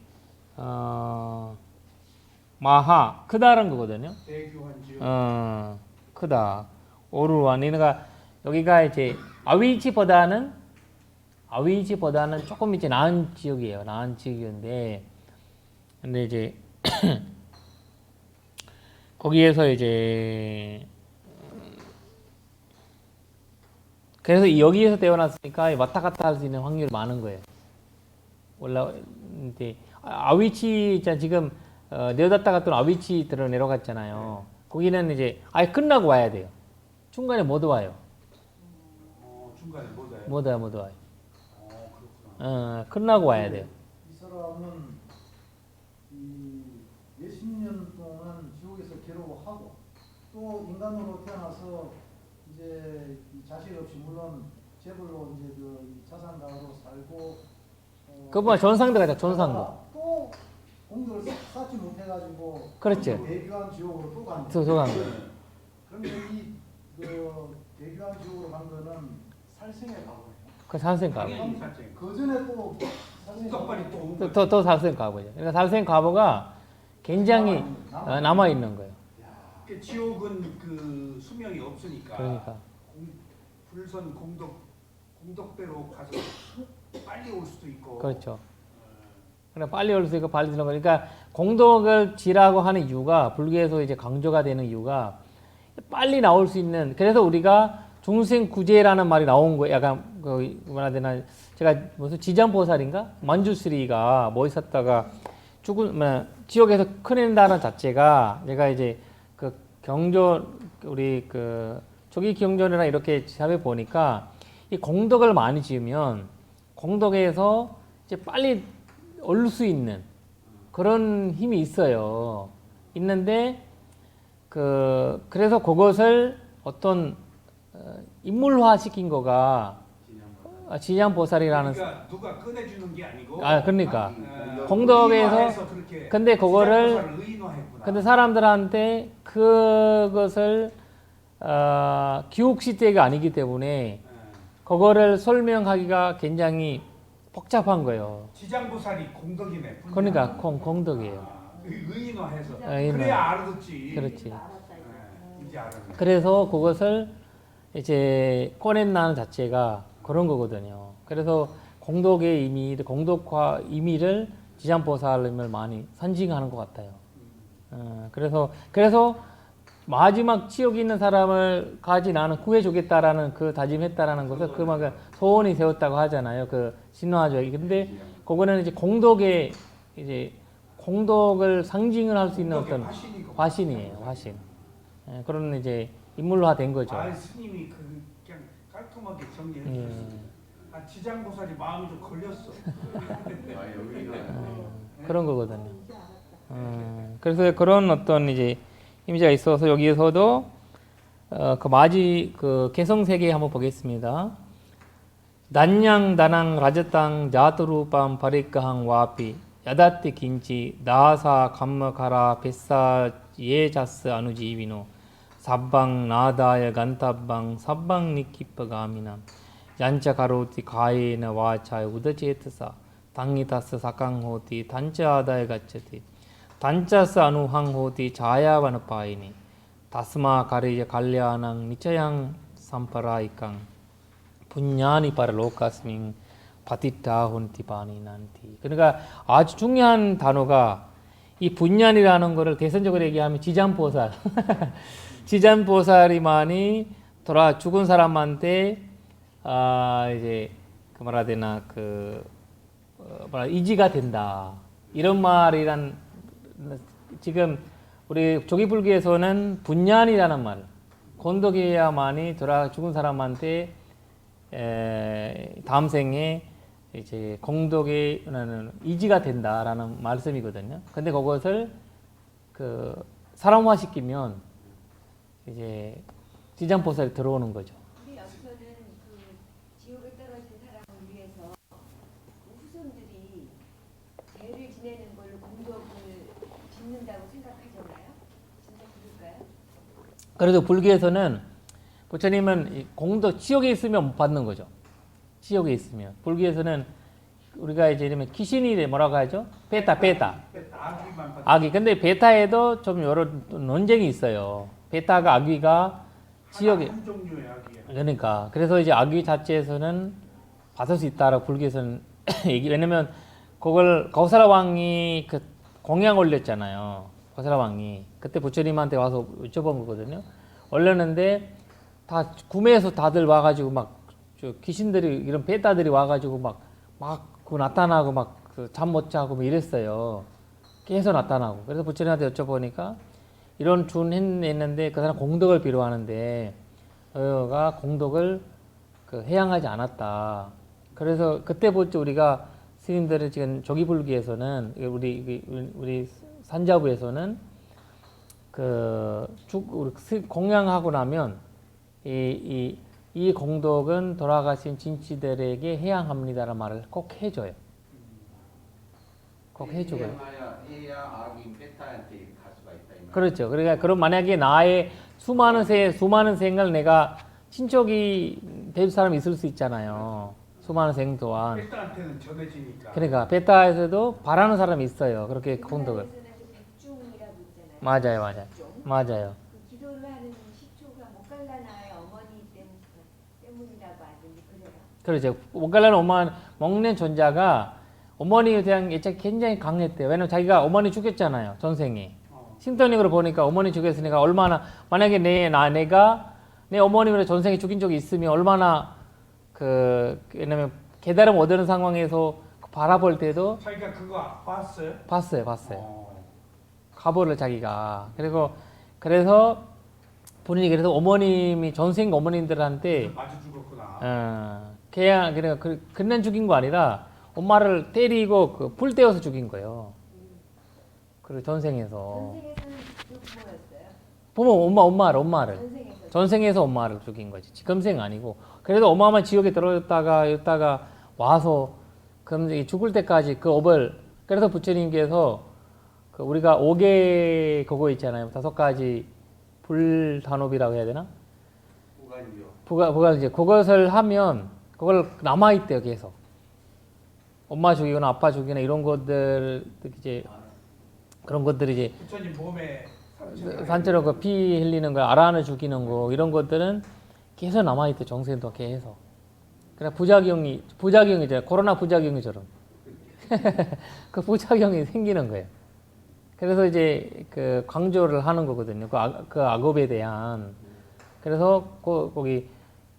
마하 크다는 거거든요. 대교한 지역. 크다. 오루루암. 그러니까 여기가 이제 아위지보다는 조금 이제 나은 지역이에요. 나은 지역인데 근데 이제 거기에서 이제 그래서 여기에서 태어났으니까 왔다 갔다 할 수 있는 확률이 많은 거예요. 이제 아위치 있잖아 지금 내려갔다 갔던 아위치 들어 내려갔잖아요. 거기는 이제 아예 끝나고 와야 돼요. 중간에 못 와요. 중간에 못 와요. 못 와요. 그렇구나. 끝나고 와야 돼요. 이 사람은 이 몇십 년 동안 지옥에서 괴로워하고 또 인간으로 태어나서 이제 이 자식 없이 물론 재벌로 이제 그 자산가로 살고 그뿐만 전상도 가자 전상도. 또 공덕을 쌓지 못해가지고 그렇지. 대교한 지옥으로 또 간 또 거예요. 간 거예요. 그런데 이그 대교한 지옥으로 간 거는 살생의 과거예요. 그 살생 과보. 당연히 살생. 그 전에 또 살생의 떡발이 또 온 거지. 또 살생 과보죠. 그러니까 살생 과보가 굉장히 남아 있는 거예요. 그 지옥은 그 수명이 없으니까. 그러니까. 불선 공덕대로 가서 빨리 올 수도 있고. 그렇죠. 그래 빨리 올 수 있고 빨리 들어가. 그러니까 공덕을 지라고 하는 이유가 불교에서 이제 강조가 되는 이유가 빨리 나올 수 있는. 그래서 우리가 중생구제라는 말이 나온 거예요. 약간 그 뭐라 해야 되나 제가 무슨 지장보살인가 만주스리가 뭐 있었다가 지옥에서 커낸다는 자체가 내가 이제 그 경전 우리 그 조기 경전이나 이렇게 잡해 보니까 이 공덕을 많이 지으면 공덕에서 이제 빨리 올 수 있는 그런 힘이 있어요. 있는데 그래서 그것을 어떤 인물화 시킨 거가 지장보살이라는. 그러니까 누가 꺼내주는 게 아니고. 그러니까 공덕에서 공덕에서 근데 그거를 의인화했구나. 근데 사람들한테 그것을 기옥시대가 아니기 때문에 그거를 설명하기가 굉장히 복잡한 거예요. 지장보살이 공덕이네. 그러니까 공덕이에요. 의인화해서. 의인화. 그래야 알아듣지. 그렇지. 이제 알았네. 그래서 그것을 이제 꺼낸다는 자체가 그런 거거든요. 그래서 공덕의 의미, 공덕화 의미를 지장보살님을 많이 선징하는 것 같아요. 그래서 마지막 지옥에 있는 사람을 가지 나는 구해주겠다라는 그 다짐했다라는 것을 그만큼 소원이 세웠다고 하잖아요. 그 신화적이. 근데 그거는 이제 공덕의 이제 공덕을 상징을 할 수 있는 어떤 화신이에요. 화신. 그런 이제 인물화된 거죠. 스님이 그냥 깔끔하게 정리해주셨어요. 지장보살이 마음이 좀 걸렸어. 그런 거거든요. 그래서 그런 어떤 이제 이미지가 있어서 여기에서도 그 개성세계 한번 보겠습니다. 난양 다낭 라저땅 자투루밤 바리카항 와피 야다띠 긴치 나사 감마카라 뱃사 예자스 아누지비노 sabang nadaya gantabang sabang nikippagamina yancha karoti kayena vachaya udacetasa tangitassa sakang hoti tancha adaya gacchati tanchasa anuhang hoti chayavanapayini tasma karija kalyanang nichayang samparaikan punyani para lokasmin patitta honti pani nanti. 그러니까 아주 중요한 단어가 이 분ян이라는 거를 대선적으로 얘기하면 지장보살. 지장보살이만이 돌아 죽은 사람한테 이제 그 말해야 되나 의지가 된다. 이런 말이란 지금 우리 조기불교에서는 분ян이라는 말, 곤덕해야만이 돌아 죽은 사람한테 다음 생에 이제 공덕의 의지가 된다라는 말씀이거든요. 근데 그것을 사람화 시키면 이제 지장보살이 들어오는 거죠. 근데 여기서는 지옥에 떨어진 사람을 위해서 후손들이 죄를 지내는 걸로 공덕을 짓는다고 생각하잖아요. 진짜 그럴까요? 그래도 불교에서는 부처님은 공덕 지옥에 있으면 못 받는 거죠. 지옥에 있으면. 불교에서는 우리가 이제 이러면 귀신이 뭐라고 하죠? 베타. 아기만 받. 아기. 근데 베타에도 좀 여러 논쟁이 있어요. 베타가 아기가 지옥에 한 종류의 아기야. 그러니까 그래서 이제 아기 자체에서는 받을 수 있다라고 불교에서는 얘기. 왜냐면 그걸 거사라 왕이 공양 올렸잖아요. 거사라 왕이 그때 부처님한테 와서 여쭤본 거거든요. 올렸는데 다 구매해서 다들 와가지고 막 귀신들이 이런 베타들이 와가지고 막 나타나고 잠 못 자고 뭐 이랬어요. 계속 나타나고. 그래서 부처님한테 여쭤보니까 이런 했는데 그 사람 공덕을 빌어하는데 가 공덕을 해양하지 않았다. 그래서 그때부터 우리가 스님들은 지금 조기불교에서는 우리 산자부에서는 우리 공양하고 나면 이 공덕은 돌아가신 진치들에게 해양합니다라는 말을 꼭 해줘요. 꼭 해줘요. 해야 아기 베타한테 이렇게 갈 수가 있다. 이 말. 그렇죠. 그러니까 그럼 만약에 나의 수많은 생을 내가 친척이 될 사람이 있을 수 있잖아요. 수많은 생 동안. 베타한테는 전해지니까. 그러니까 베타에서도 바라는 사람이 있어요. 그렇게 공덕을. 우리나라에서는 백중이라고 있잖아요. 맞아요. 백중. 맞아요. 그 기도를 하는 시초가 목갈라나의 어머니 때문이라고 하던데 그래요? 그렇죠. 목갈라는 먹는 존자가 어머니에 대한 애착이 굉장히 강했대요. 왜냐면 자기가 어머니 죽였잖아요. 전생에. 신토닉으로 보니까 어머니 죽였으니까 얼마나 만약에 내가 내 어머니를 전생에 죽인 적이 있으면 얼마나 왜냐면 깨달음 얻는 상황에서 바라볼 때도 자기가 그거 봤어요? 봤어요. 가보를 자기가. 그래서 본인이 그래서 어머님이 전생 어머님들한테 마주 죽었구나. 그냥 그냥 죽인 거 아니라 엄마를 때리고 불 떼어서 죽인 거예요. 그리고 전생에서. 전생에서는 그 부모였어요? 엄마를. 전생에서. 전생에서 엄마를 죽인 거지. 지금생 아니고. 그래도 어마어마한 지옥에 들어갔다가 와서 그럼 죽을 때까지 그 업을. 그래서 부처님께서 우리가 5개 그거 있잖아요. 5가지 불단업이라고 해야 되나? 부가지요. 그것을 하면 그걸 남아 있대요. 계속. 엄마 죽이거나 아빠 죽이거나 이런 것들 이제 그런 것들이 이제 부처님 몸에 산처럼 피 흘리는 거, 아란을 죽이는 거 이런 것들은 계속 남아 있대. 정생도 계속. 그냥 부작용이잖아요. 코로나 부작용이처럼 그 부작용이 생기는 거예요. 그래서 이제 강조를 하는 거거든요. 그 악업에 대한. 그래서 거기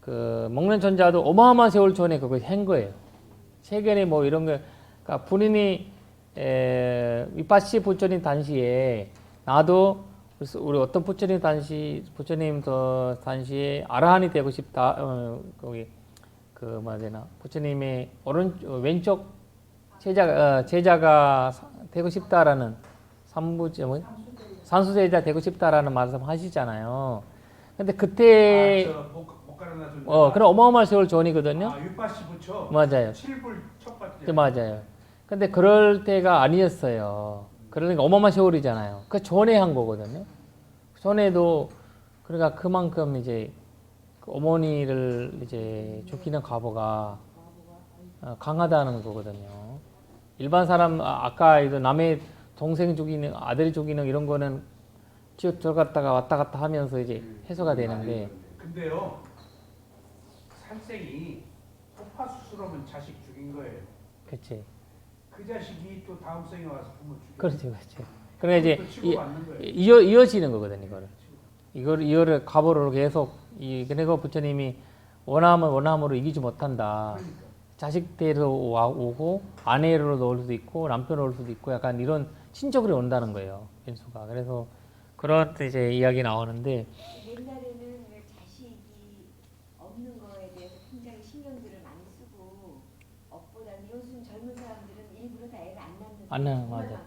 먹는 천자도 어마어마한 세월 전에 그걸 한 거예요. 최근에 뭐 이런 거, 그러니까 본인이 위파시 부처님 당시에 나도 우리 어떤 부처님 당시에 아라한이 되고 싶다. 거기 뭐되나 부처님의 왼쪽 제자가 되고 싶다라는 산수제자 되고 싶다라는 말씀 하시잖아요. 근데 그때 그런 어마어마한 세월 전이거든요. 윗바시 부처. 맞아요. 7불 첫 번째. 네, 맞아요. 근데 그럴 때가 아니었어요. 그러니까 어마어마한 세월이잖아요. 그 전에 한 거거든요. 전에도 그러니까 그만큼 이제 어머니를 이제 죽이는 과보가 강하다는 거거든요. 일반 사람 아까 남의 동생 죽이는 아들이 죽이는 이런 거는 지옥 들어갔다가 왔다 갔다 하면서 이제 해소가 되는데. 근데요, 탈생이 호파 수술하면 자식 죽인 거예요. 그렇지. 그 자식이 또 다음 생에 와서 부모 죽여. 그렇지, 그렇지. 그래 이제 또 치고받는 거예요. 이어지는 거거든 이거를 갑오로 계속 그리고 부처님이 원하면 원함으로 이기지 못한다. 그러니까. 자식 대로 오고 아내로 올 수도 있고 남편으로 올 수도 있고 약간 이런 친척으로 온다는 거예요. 변수가. 그래서 그런 이제 이야기 나오는데 옛날에는 왜 자식이 없는 거에 대해서 굉장히 신경들을 많이 쓰고 업보다는 요즘 젊은 사람들은 일부러 다 애를 안 낳는 맞아. 많거든요.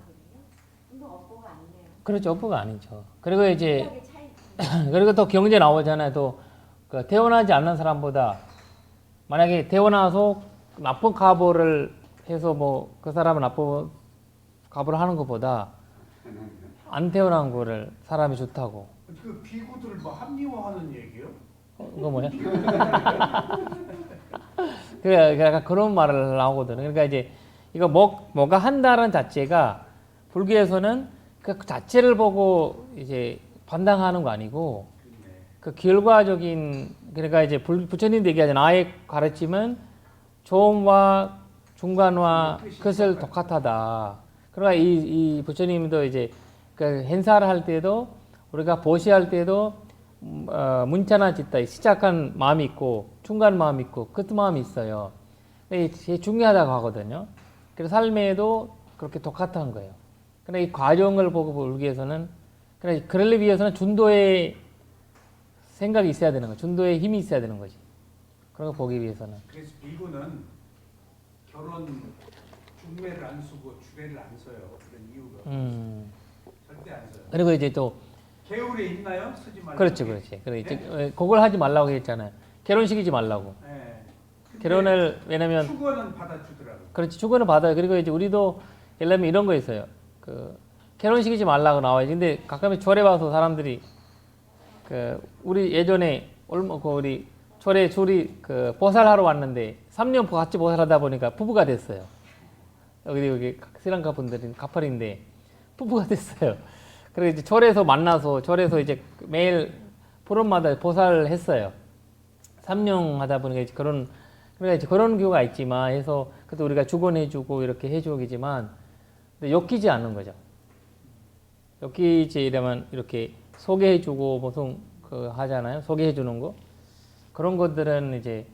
이거 업보가 아니네요. 그렇죠. 업보가 아니죠. 그리고 이제 생각의 차이. 그리고 또 경제 나오잖아요. 또그 태어나지 않는 사람보다 만약에 태어나서 나쁜 갑오를 해서 뭐 그 사람은 나쁜 갑오를 하는 것보다 안 태어난 거를 사람이 좋다고. 그 비구들을 뭐 합리화하는 얘기요? 그거 뭐야? 그래 약간 그런 말을 나오거든. 그러니까 이제 이거 뭐가 한다는 자체가 불교에서는 그 자체를 보고 이제 판단하는 거 아니고 그 결과적인 그러니까 이제 부처님도 얘기하잖아. 나의 가르침은 초음과 중간과 끝을 똑같하다. 그러니까 이 부처님도 이제 그 행사를 할 때도 우리가 보시할 때도 문자나 짓다 시작한 마음이 있고 중간 마음이 있고 끝 마음이 있어요. 이게 제일 중요하다고 하거든요. 그래서 삶에도 그렇게 똑같은 거예요. 근데 이 과정을 보고 불교에서는 그러기 위해서는 준도의 생각이 있어야 되는 거죠. 준도의 힘이 있어야 되는 거지. 그런 거 보기 위해서는. 그래서 비구는 결혼 중매를 안 쓰고 주례를 안 써요. 그런 이유가 절대 안 써요. 그리고 이제 또 개울에 있나요? 쓰지 말고. 그렇지. 그래 이제 그걸 하지 말라고 했잖아요. 결혼시키지 말라고. 네. 결혼을 왜냐면 축원은 받아주더라고. 그렇지 축원을 받아요. 그리고 이제 우리도 예를 들면 이런 거 있어요. 그 결혼시키지 말라고 나와요. 근데 가끔씩 절에 와서 사람들이 그 우리 예전에 우리 절에 둘이 그 보살하러 왔는데 3년 같이 보살하다 보니까 부부가 됐어요. 여기 스리랑카 분들이 가파리인데 부부가 됐어요. 그래서 이제 절에서 만나서 절에서 이제 매일 보름마다 보살을 했어요. 3년 하다 보니까 이제 그러니까 이제 그런 경우가 있지만 해서 그래도 우리가 축원해주고 이렇게 해주기지만 근데 엮이지 않는 거죠. 엮이지 이러면 이렇게 소개해주고 무슨 그 하잖아요. 소개해주는 거 그런 것들은 이제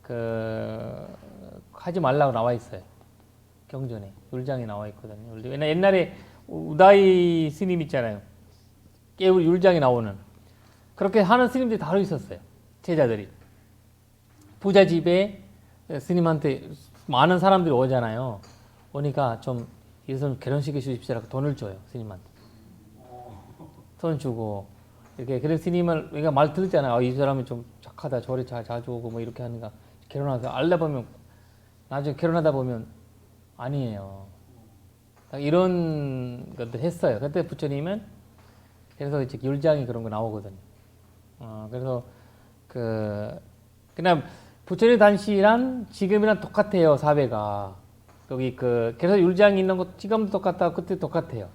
그 하지 말라고 나와 있어요. 경전에 율장에 나와 있거든요. 왜냐 옛날에 우다이 스님 있잖아요. 깨울 율장에 나오는 그렇게 하는 스님들이 다루 있었어요. 제자들이 부자 집에 스님한테 많은 사람들이 오잖아요. 오니까 좀 이것은 결혼시켜 주십시오라고 돈을 줘요. 스님한테 돈 주고 이렇게 그래서 스님을 우리가 말 들었잖아요. 이 사람이 좀 착하다. 절에 자주 오고 뭐 이렇게 하니까 결혼해서 알다 보면 나중에 결혼하다 보면 아니에요. 이런 것들 했어요. 그때 부처님은 그래서 이제 율장이 그런 거 나오거든요. 그래서 그냥 부처님 당시랑 지금이랑 똑같아요. 사배가 여기 그래서 율장이 있는 것 지금도 똑같다. 그때 똑같아요.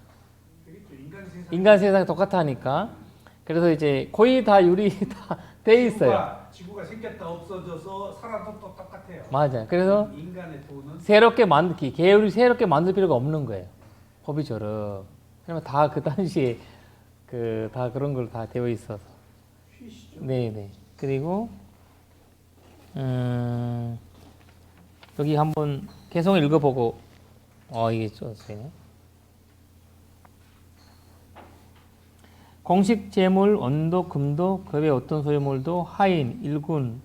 인간 세상 똑같다니까. 그래서 이제 거의 다 율이 다 돼 있어요. 지구가 생겼다 없어져서 살아도 또 똑같아요. 맞아요. 그래서 인간의 돈은 새롭게 계율이 새롭게 만들 필요가 없는 거예요. 법이처럼. 그러면 다 그 당시에 다 그런 걸 다 되어 있어서. 쉬시죠. 네네. 그리고 여기 한번 개성을 읽어보고 이게 좋았어요. 공식 재물, 원도, 금도, 급의 어떤 소유물도 하인, 일군,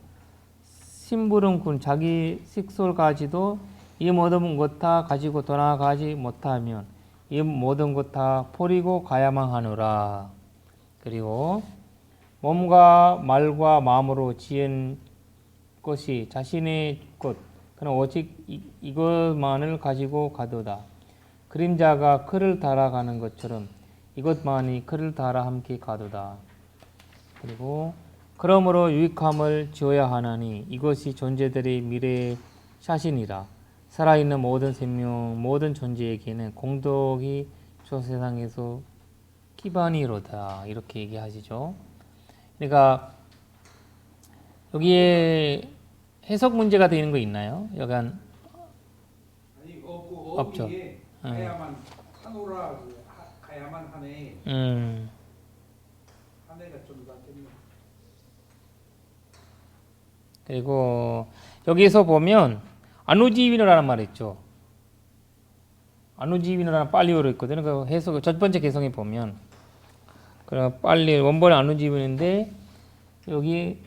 심부름꾼, 자기 식솔까지도 이 모든 것 다 가지고 돌아가지 못하면 이 모든 것 다 버리고 가야만 하노라. 그리고 몸과 말과 마음으로 지은 것이 자신의 것, 그는 오직 이것만을 가지고 가도다. 그림자가 그를 따라가는 것처럼 이것만이 그를 따라 함께 가도다. 그리고 그러므로 유익함을 지어야 하나니 이것이 존재들의 미래의 샤신이라. 살아있는 모든 생명, 모든 존재에게는 공덕이 저 세상에서 기반이로다. 이렇게 얘기하시죠. 그러니까 여기에 해석 문제가 되는 거 있나요? 여간 아니 없고 없죠. 어기에 가야만 하노라 가야만 하네. 하네가 좀 낫겠네. 그리고 여기서 보면 아누지위노라는 말이 있죠. 아누지위노라는 빨리어로 있거든요. 그 해석 첫 번째 개성에 보면 그럼 빨리 원본의 아누지위노인데 여기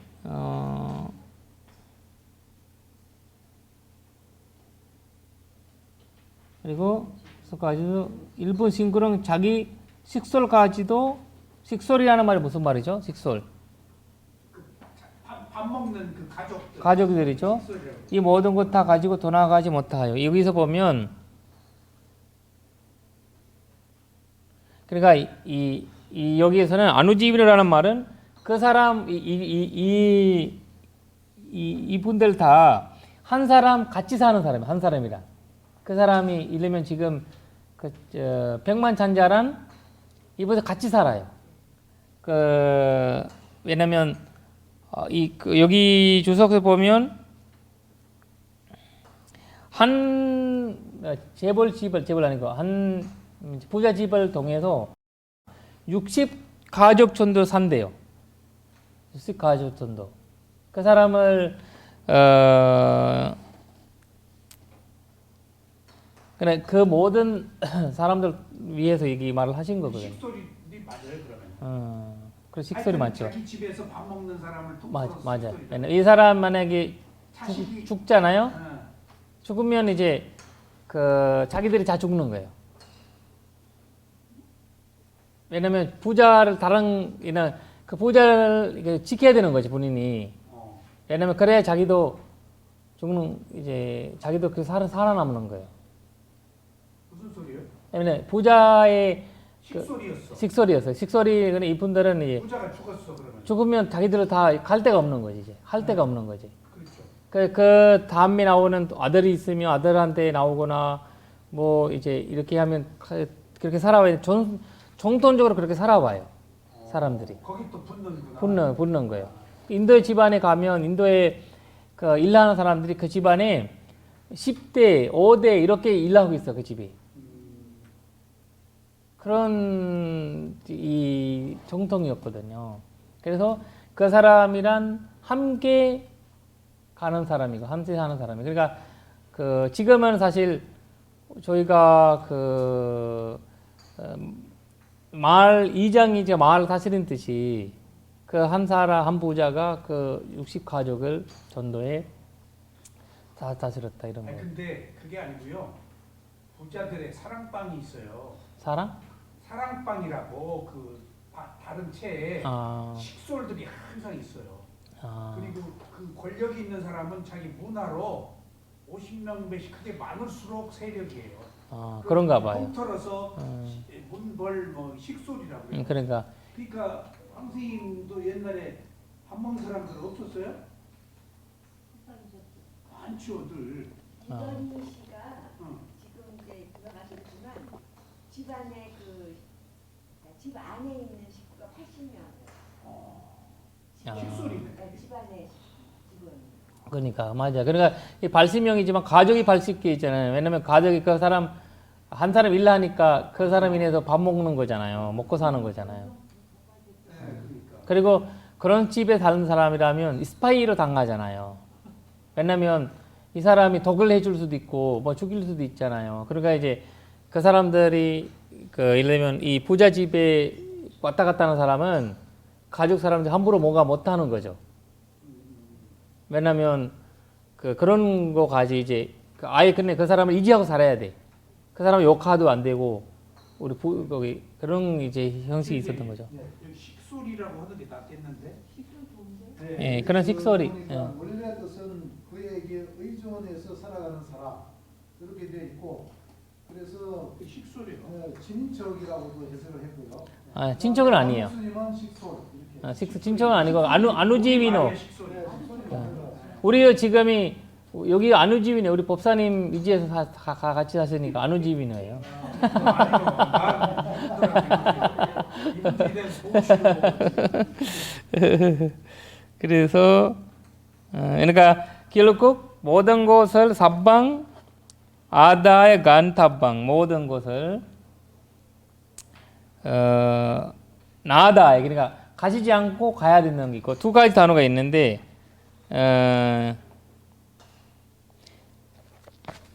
그리고 가지고 일본 싱그런 자기 식솔까지도 식솔이라는 말이 무슨 말이죠? 식솔 밥 먹는 그 가족들이죠. 식솔이라고. 이 모든 것 다 가지고 돌아가지 못하여. 여기서 보면 그러니까 이 여기에서는 아누지비노라는 말은 그 사람 이분들 다 한 사람 같이 사는 사람이 한 사람이라. 그 사람이 이르면 지금 그 백만찬자란 이분들 같이 살아요. 그 왜냐면 여기 주석에 보면 한 재벌 아니고 한 부자 집을 통해서 60가족 정도 산대요. 60가족 정도. 그 사람을 그래 그 모든 사람들 위해서 이 말을 하신 거거든요. 식솔이 맞아요 그러면. 그 식솔이 맞죠. 자기 집에서 밥 먹는 사람을 맞아. 이 사람 만약에 죽잖아요. 응. 죽으면 이제 그 자기들이 다 죽는 거예요. 왜냐면 부자를 그 부자를 지켜야 되는 거지 본인이. 왜냐면 그래야 자기도 자기도 그 살아남는 거예요. 무슨 소리예요? 왜냐면 부자의 식솔이었어. 식솔이었어요. 식솔이 그냥 이분들은 이제 부자가 죽었어 그러면. 죽으면 자기들은 다 갈 데가 없는 거지 이제 할 데가 없는 거지. 그렇죠. 그 다음에 나오는 아들이 있으면 아들한테 나오거나 뭐 이제 이렇게 하면 그렇게 살아와요. 정통적으로 그렇게 살아와요. 사람들이. 거기 또 붙는구나. 붙는 거예요. 인도 집안에 가면 인도에 그 일하는 사람들이 그 집안에 10대, 5대 이렇게 일하고 있어 그 집이. 그런 이 정통이었거든요. 그래서 그 사람이란 함께 가는 사람이고 함께 사는 사람이. 그러니까 그 지금은 사실 저희가 그 마을 이장이죠 마을 다스리는 뜻이 그 한 사람 한 부자가 그 60가족을 전도에 다 다스렸다 이런 거. 근데 그게 아니고요. 부자들의 사랑방이 있어요. 사랑방이라고 그 다른 채에 식솔들이 항상 있어요. 그리고 그 권력이 있는 사람은 자기 문화로 50명배씩 크게 많을수록 세력이에요. 그런가 봐요. 통틀어서 문벌 뭐 식솔이라고 해요. 그러니까 황 선생님도 옛날에 밥 먹는 사람들 없었어요? 많죠들. 이건희 씨가 지금 이제 돌아가셨지만 집안에 집 안에 있는 식구가 80명. 식솔이네. 집안에 직원. 그러니까 맞아. 그러니까 이 발심형이지만 가족이 80개 있잖아요. 왜냐면 가족이 그 사람 한 사람 일하니까 그 사람 인해서 밥 먹는 거잖아요. 먹고 사는 거잖아요. 그리고 그런 집에 사는 사람이라면 스파이로 당하잖아요. 왜냐면 이 사람이 독을 해줄 수도 있고 뭐 죽일 수도 있잖아요. 그러니까 이제 그 사람들이 예를 들면 이 부자 집에 왔다 갔다 하는 사람은 가족 사람들 함부로 뭔가 못하는 거죠. 왜냐면 그런 거까지 이제 아예 근데 그 사람을 이지하고 살아야 돼. 그 사람 욕하도 안 되고 우리 거기 그런 이제 형식이 있었던 거죠. 여기 식솔이라고 하는 게 낫겠는데? 예, 그런 식솔이. 원래 뜻은 그에게 의존해서 살아가는 사람 이렇게 되어 있고 그래서 식솔이요. 친척이라고도 해석을 했고요. 친척은 아니에요. 예수님은 식솔 이렇게. 친척은 아니고 아누지위노. 우리 지금이 여기 아누지위노 우리 법사님 위지에서 같이 사시니까 아누지위노예요. 그래서 그러니까 결국 모든 것을 사방 아다의 간타방 모든 것을 나다에 그러니까 가지지 않고 가야 되는 게 있고 두 가지 단어가 있는데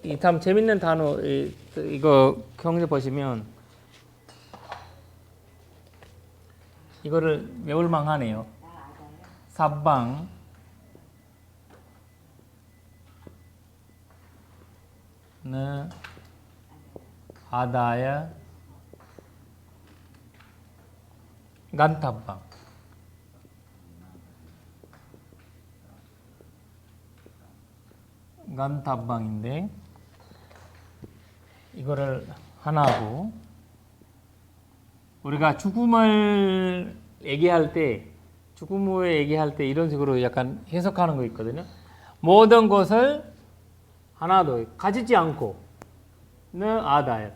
이 참 재밌는 단어 이거 경제 보시면 이거를 외울 만하네요. 사방 네 아다야 간타방 간타방인데 이거를 하나고 우리가 죽음을 얘기할 때 죽음을 얘기할 때 이런 식으로 약간 해석하는 거 있거든요. 모든 것을 하나 더 가지지 않고 는 아다야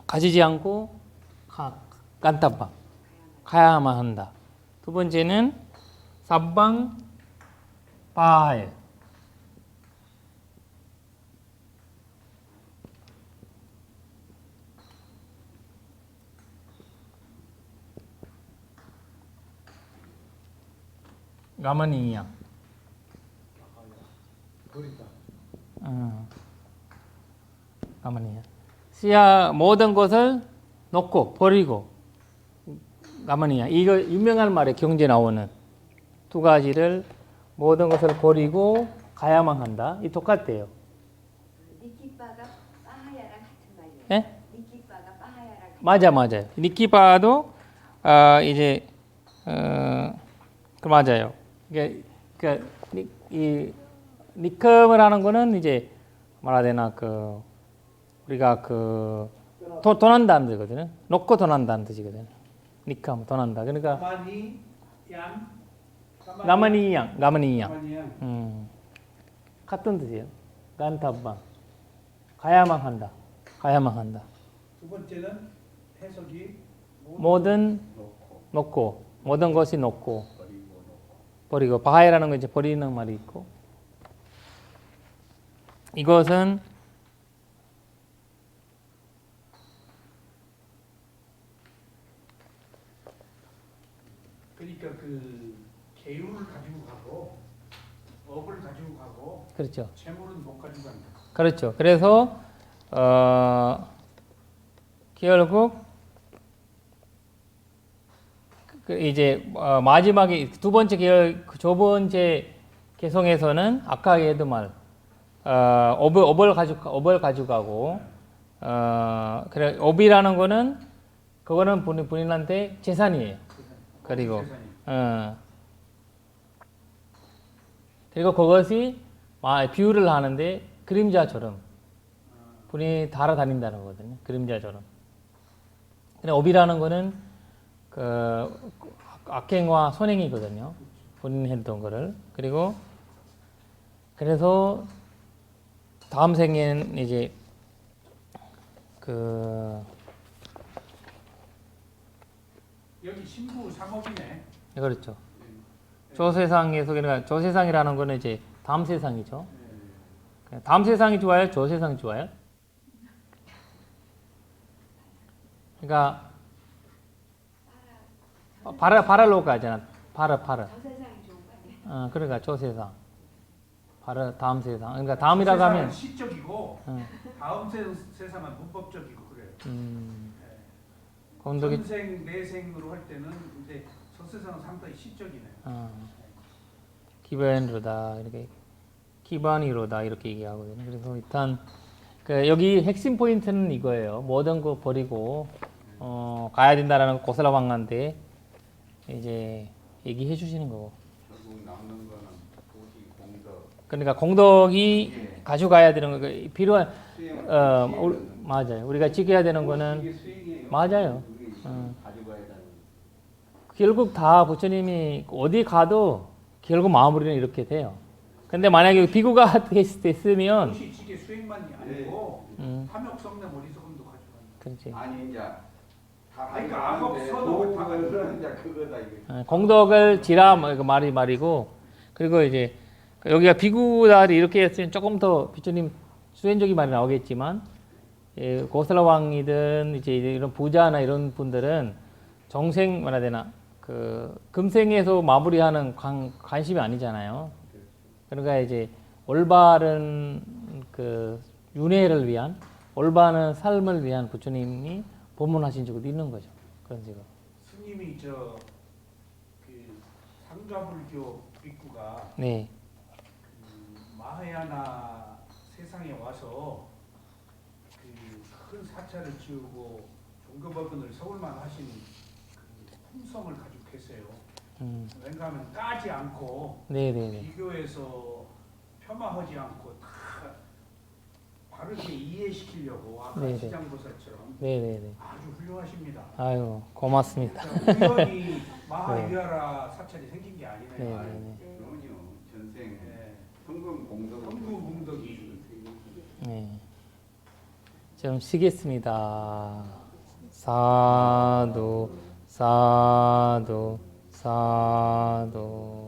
가지지 않고 간타방 가야만 한다. 두 번째는 사방 바에 가만히야. 가만히야. 시야 모든 것을 놓고 버리고 가만히야. 이거 유명한 말에 경제 나오는 두 가지를 모든 것을 버리고 가야만 한다. 이 똑같대요. 니키빠가 빠하야랑 같은 말이에요. 예? 니키빠가 빠하야랑 맞아요. 니키바도 이제 그 맞아요. 그러니까 이 니컴을 하는 거는 이제 뭐라 해야 되나 그 우리가 그 돈한다는 뜻이거든요. 놓고 돈한다는 뜻이거든요. 니컴 돈한다. 그러니까 가만히 양 가만히 양. 가만히 양 같은 뜻이에요. 간타방 가야만 한다. 두 번째는 해석이 모든 놓고 모든 것이 놓고 버리고 바하이라는 건 이제 버리는 말이 있고 이것은 그러니까 그 계율을 가지고 가고 업을 가지고 가고 그렇죠. 재물은 못 가지고 간다. 그렇죠. 그래서 결국 이제 마지막에 두 번째 두 번째 개성에서는 아까 얘도 말 업을 가져가고 그래 업이라는 거는 그거는 본인한테 재산이에요. 그리고 그리고 그것이 비유를 하는데 그림자처럼 본인이 달아다닌다는 거거든요. 그림자처럼. 근데 업이라는 거는 그 악행과 선행이거든요. 본인이 했던 거를. 그리고 그래서 다음 생에는 이제 그 여기 신부 삼업이네. 그렇죠. 저 세상에서 그러니까 저 세상이라는 거는 이제 다음 세상이죠. 다음 세상이 좋아요? 저 세상이 좋아요? 그러니까 바랄로가 하잖아. 파라. 저 세상이 좋은 거 아니에요? 그러니까 저 세상. 다음 세상. 그러니까 다음이라고 하면 시적이고 다음 세상은 문법적이고 그래요. 건덕이 전생 내생으로 할 때는 이제 저 세상은 상당히 시적이네. 기반이로다 이렇게 기반이로다 이렇게 얘기하거든요. 그래서 일단 여기 핵심 포인트는 이거예요. 모든 거 버리고 가야 된다라는 고슬라방한테 이제 얘기해 주시는 거고. 결국 남는 거는 도시 공덕. 그러니까 공덕이 가져가야 되는 거 필요한 맞아요. 우리가 지켜야 되는 거는 이게 수익이에요. 맞아요. 가져가야 되는. 결국 다 부처님이 어디 가도 결국 마무리는 이렇게 돼요. 근데 만약에 비구가 됐으면 도시 지게 수행만이 아니고 탐욕성내 머리속금도 가져가는. 그렇지. 아니 이제 다 그러니까 악업 선업을 다 그거는 이제 그거다 이거. 공덕을 지라 말이고 그리고 이제 여기가 비구달이 이렇게 했으면 조금 더 비추님 수행적인 말이 나오겠지만 예, 고슬라 왕이든 이제 이런 부자나 이런 분들은 정생 뭐라 해야 되나 그 금생에서 마무리하는 관심이 아니잖아요. 그러니까 이제 올바른 그 윤회를 위한 올바른 삶을 위한 부처님이 법문하신 적도 있는 거죠. 그런 식으로. 스님이 그 상좌불교 빅구가 네. 마하야나 세상에 와서 그 큰 사찰을 지우고 종교법원을 서울만 하신 그 품성을 가지고했어요. 왜냐하면 까지 않고 네네네. 비교해서 폄하하지 않고 다 바르게 이해시키려고 아까 네네. 시장보살처럼 네네네. 아주 훌륭하십니다. 아유 고맙습니다. 우연히 마하유야라 사찰이 생긴 게 아니네요. 네네네. 그럼요. 전생 네. 성금 공덕. 성구공덕이 네. 좀 쉬겠습니다. 사두 사두 사두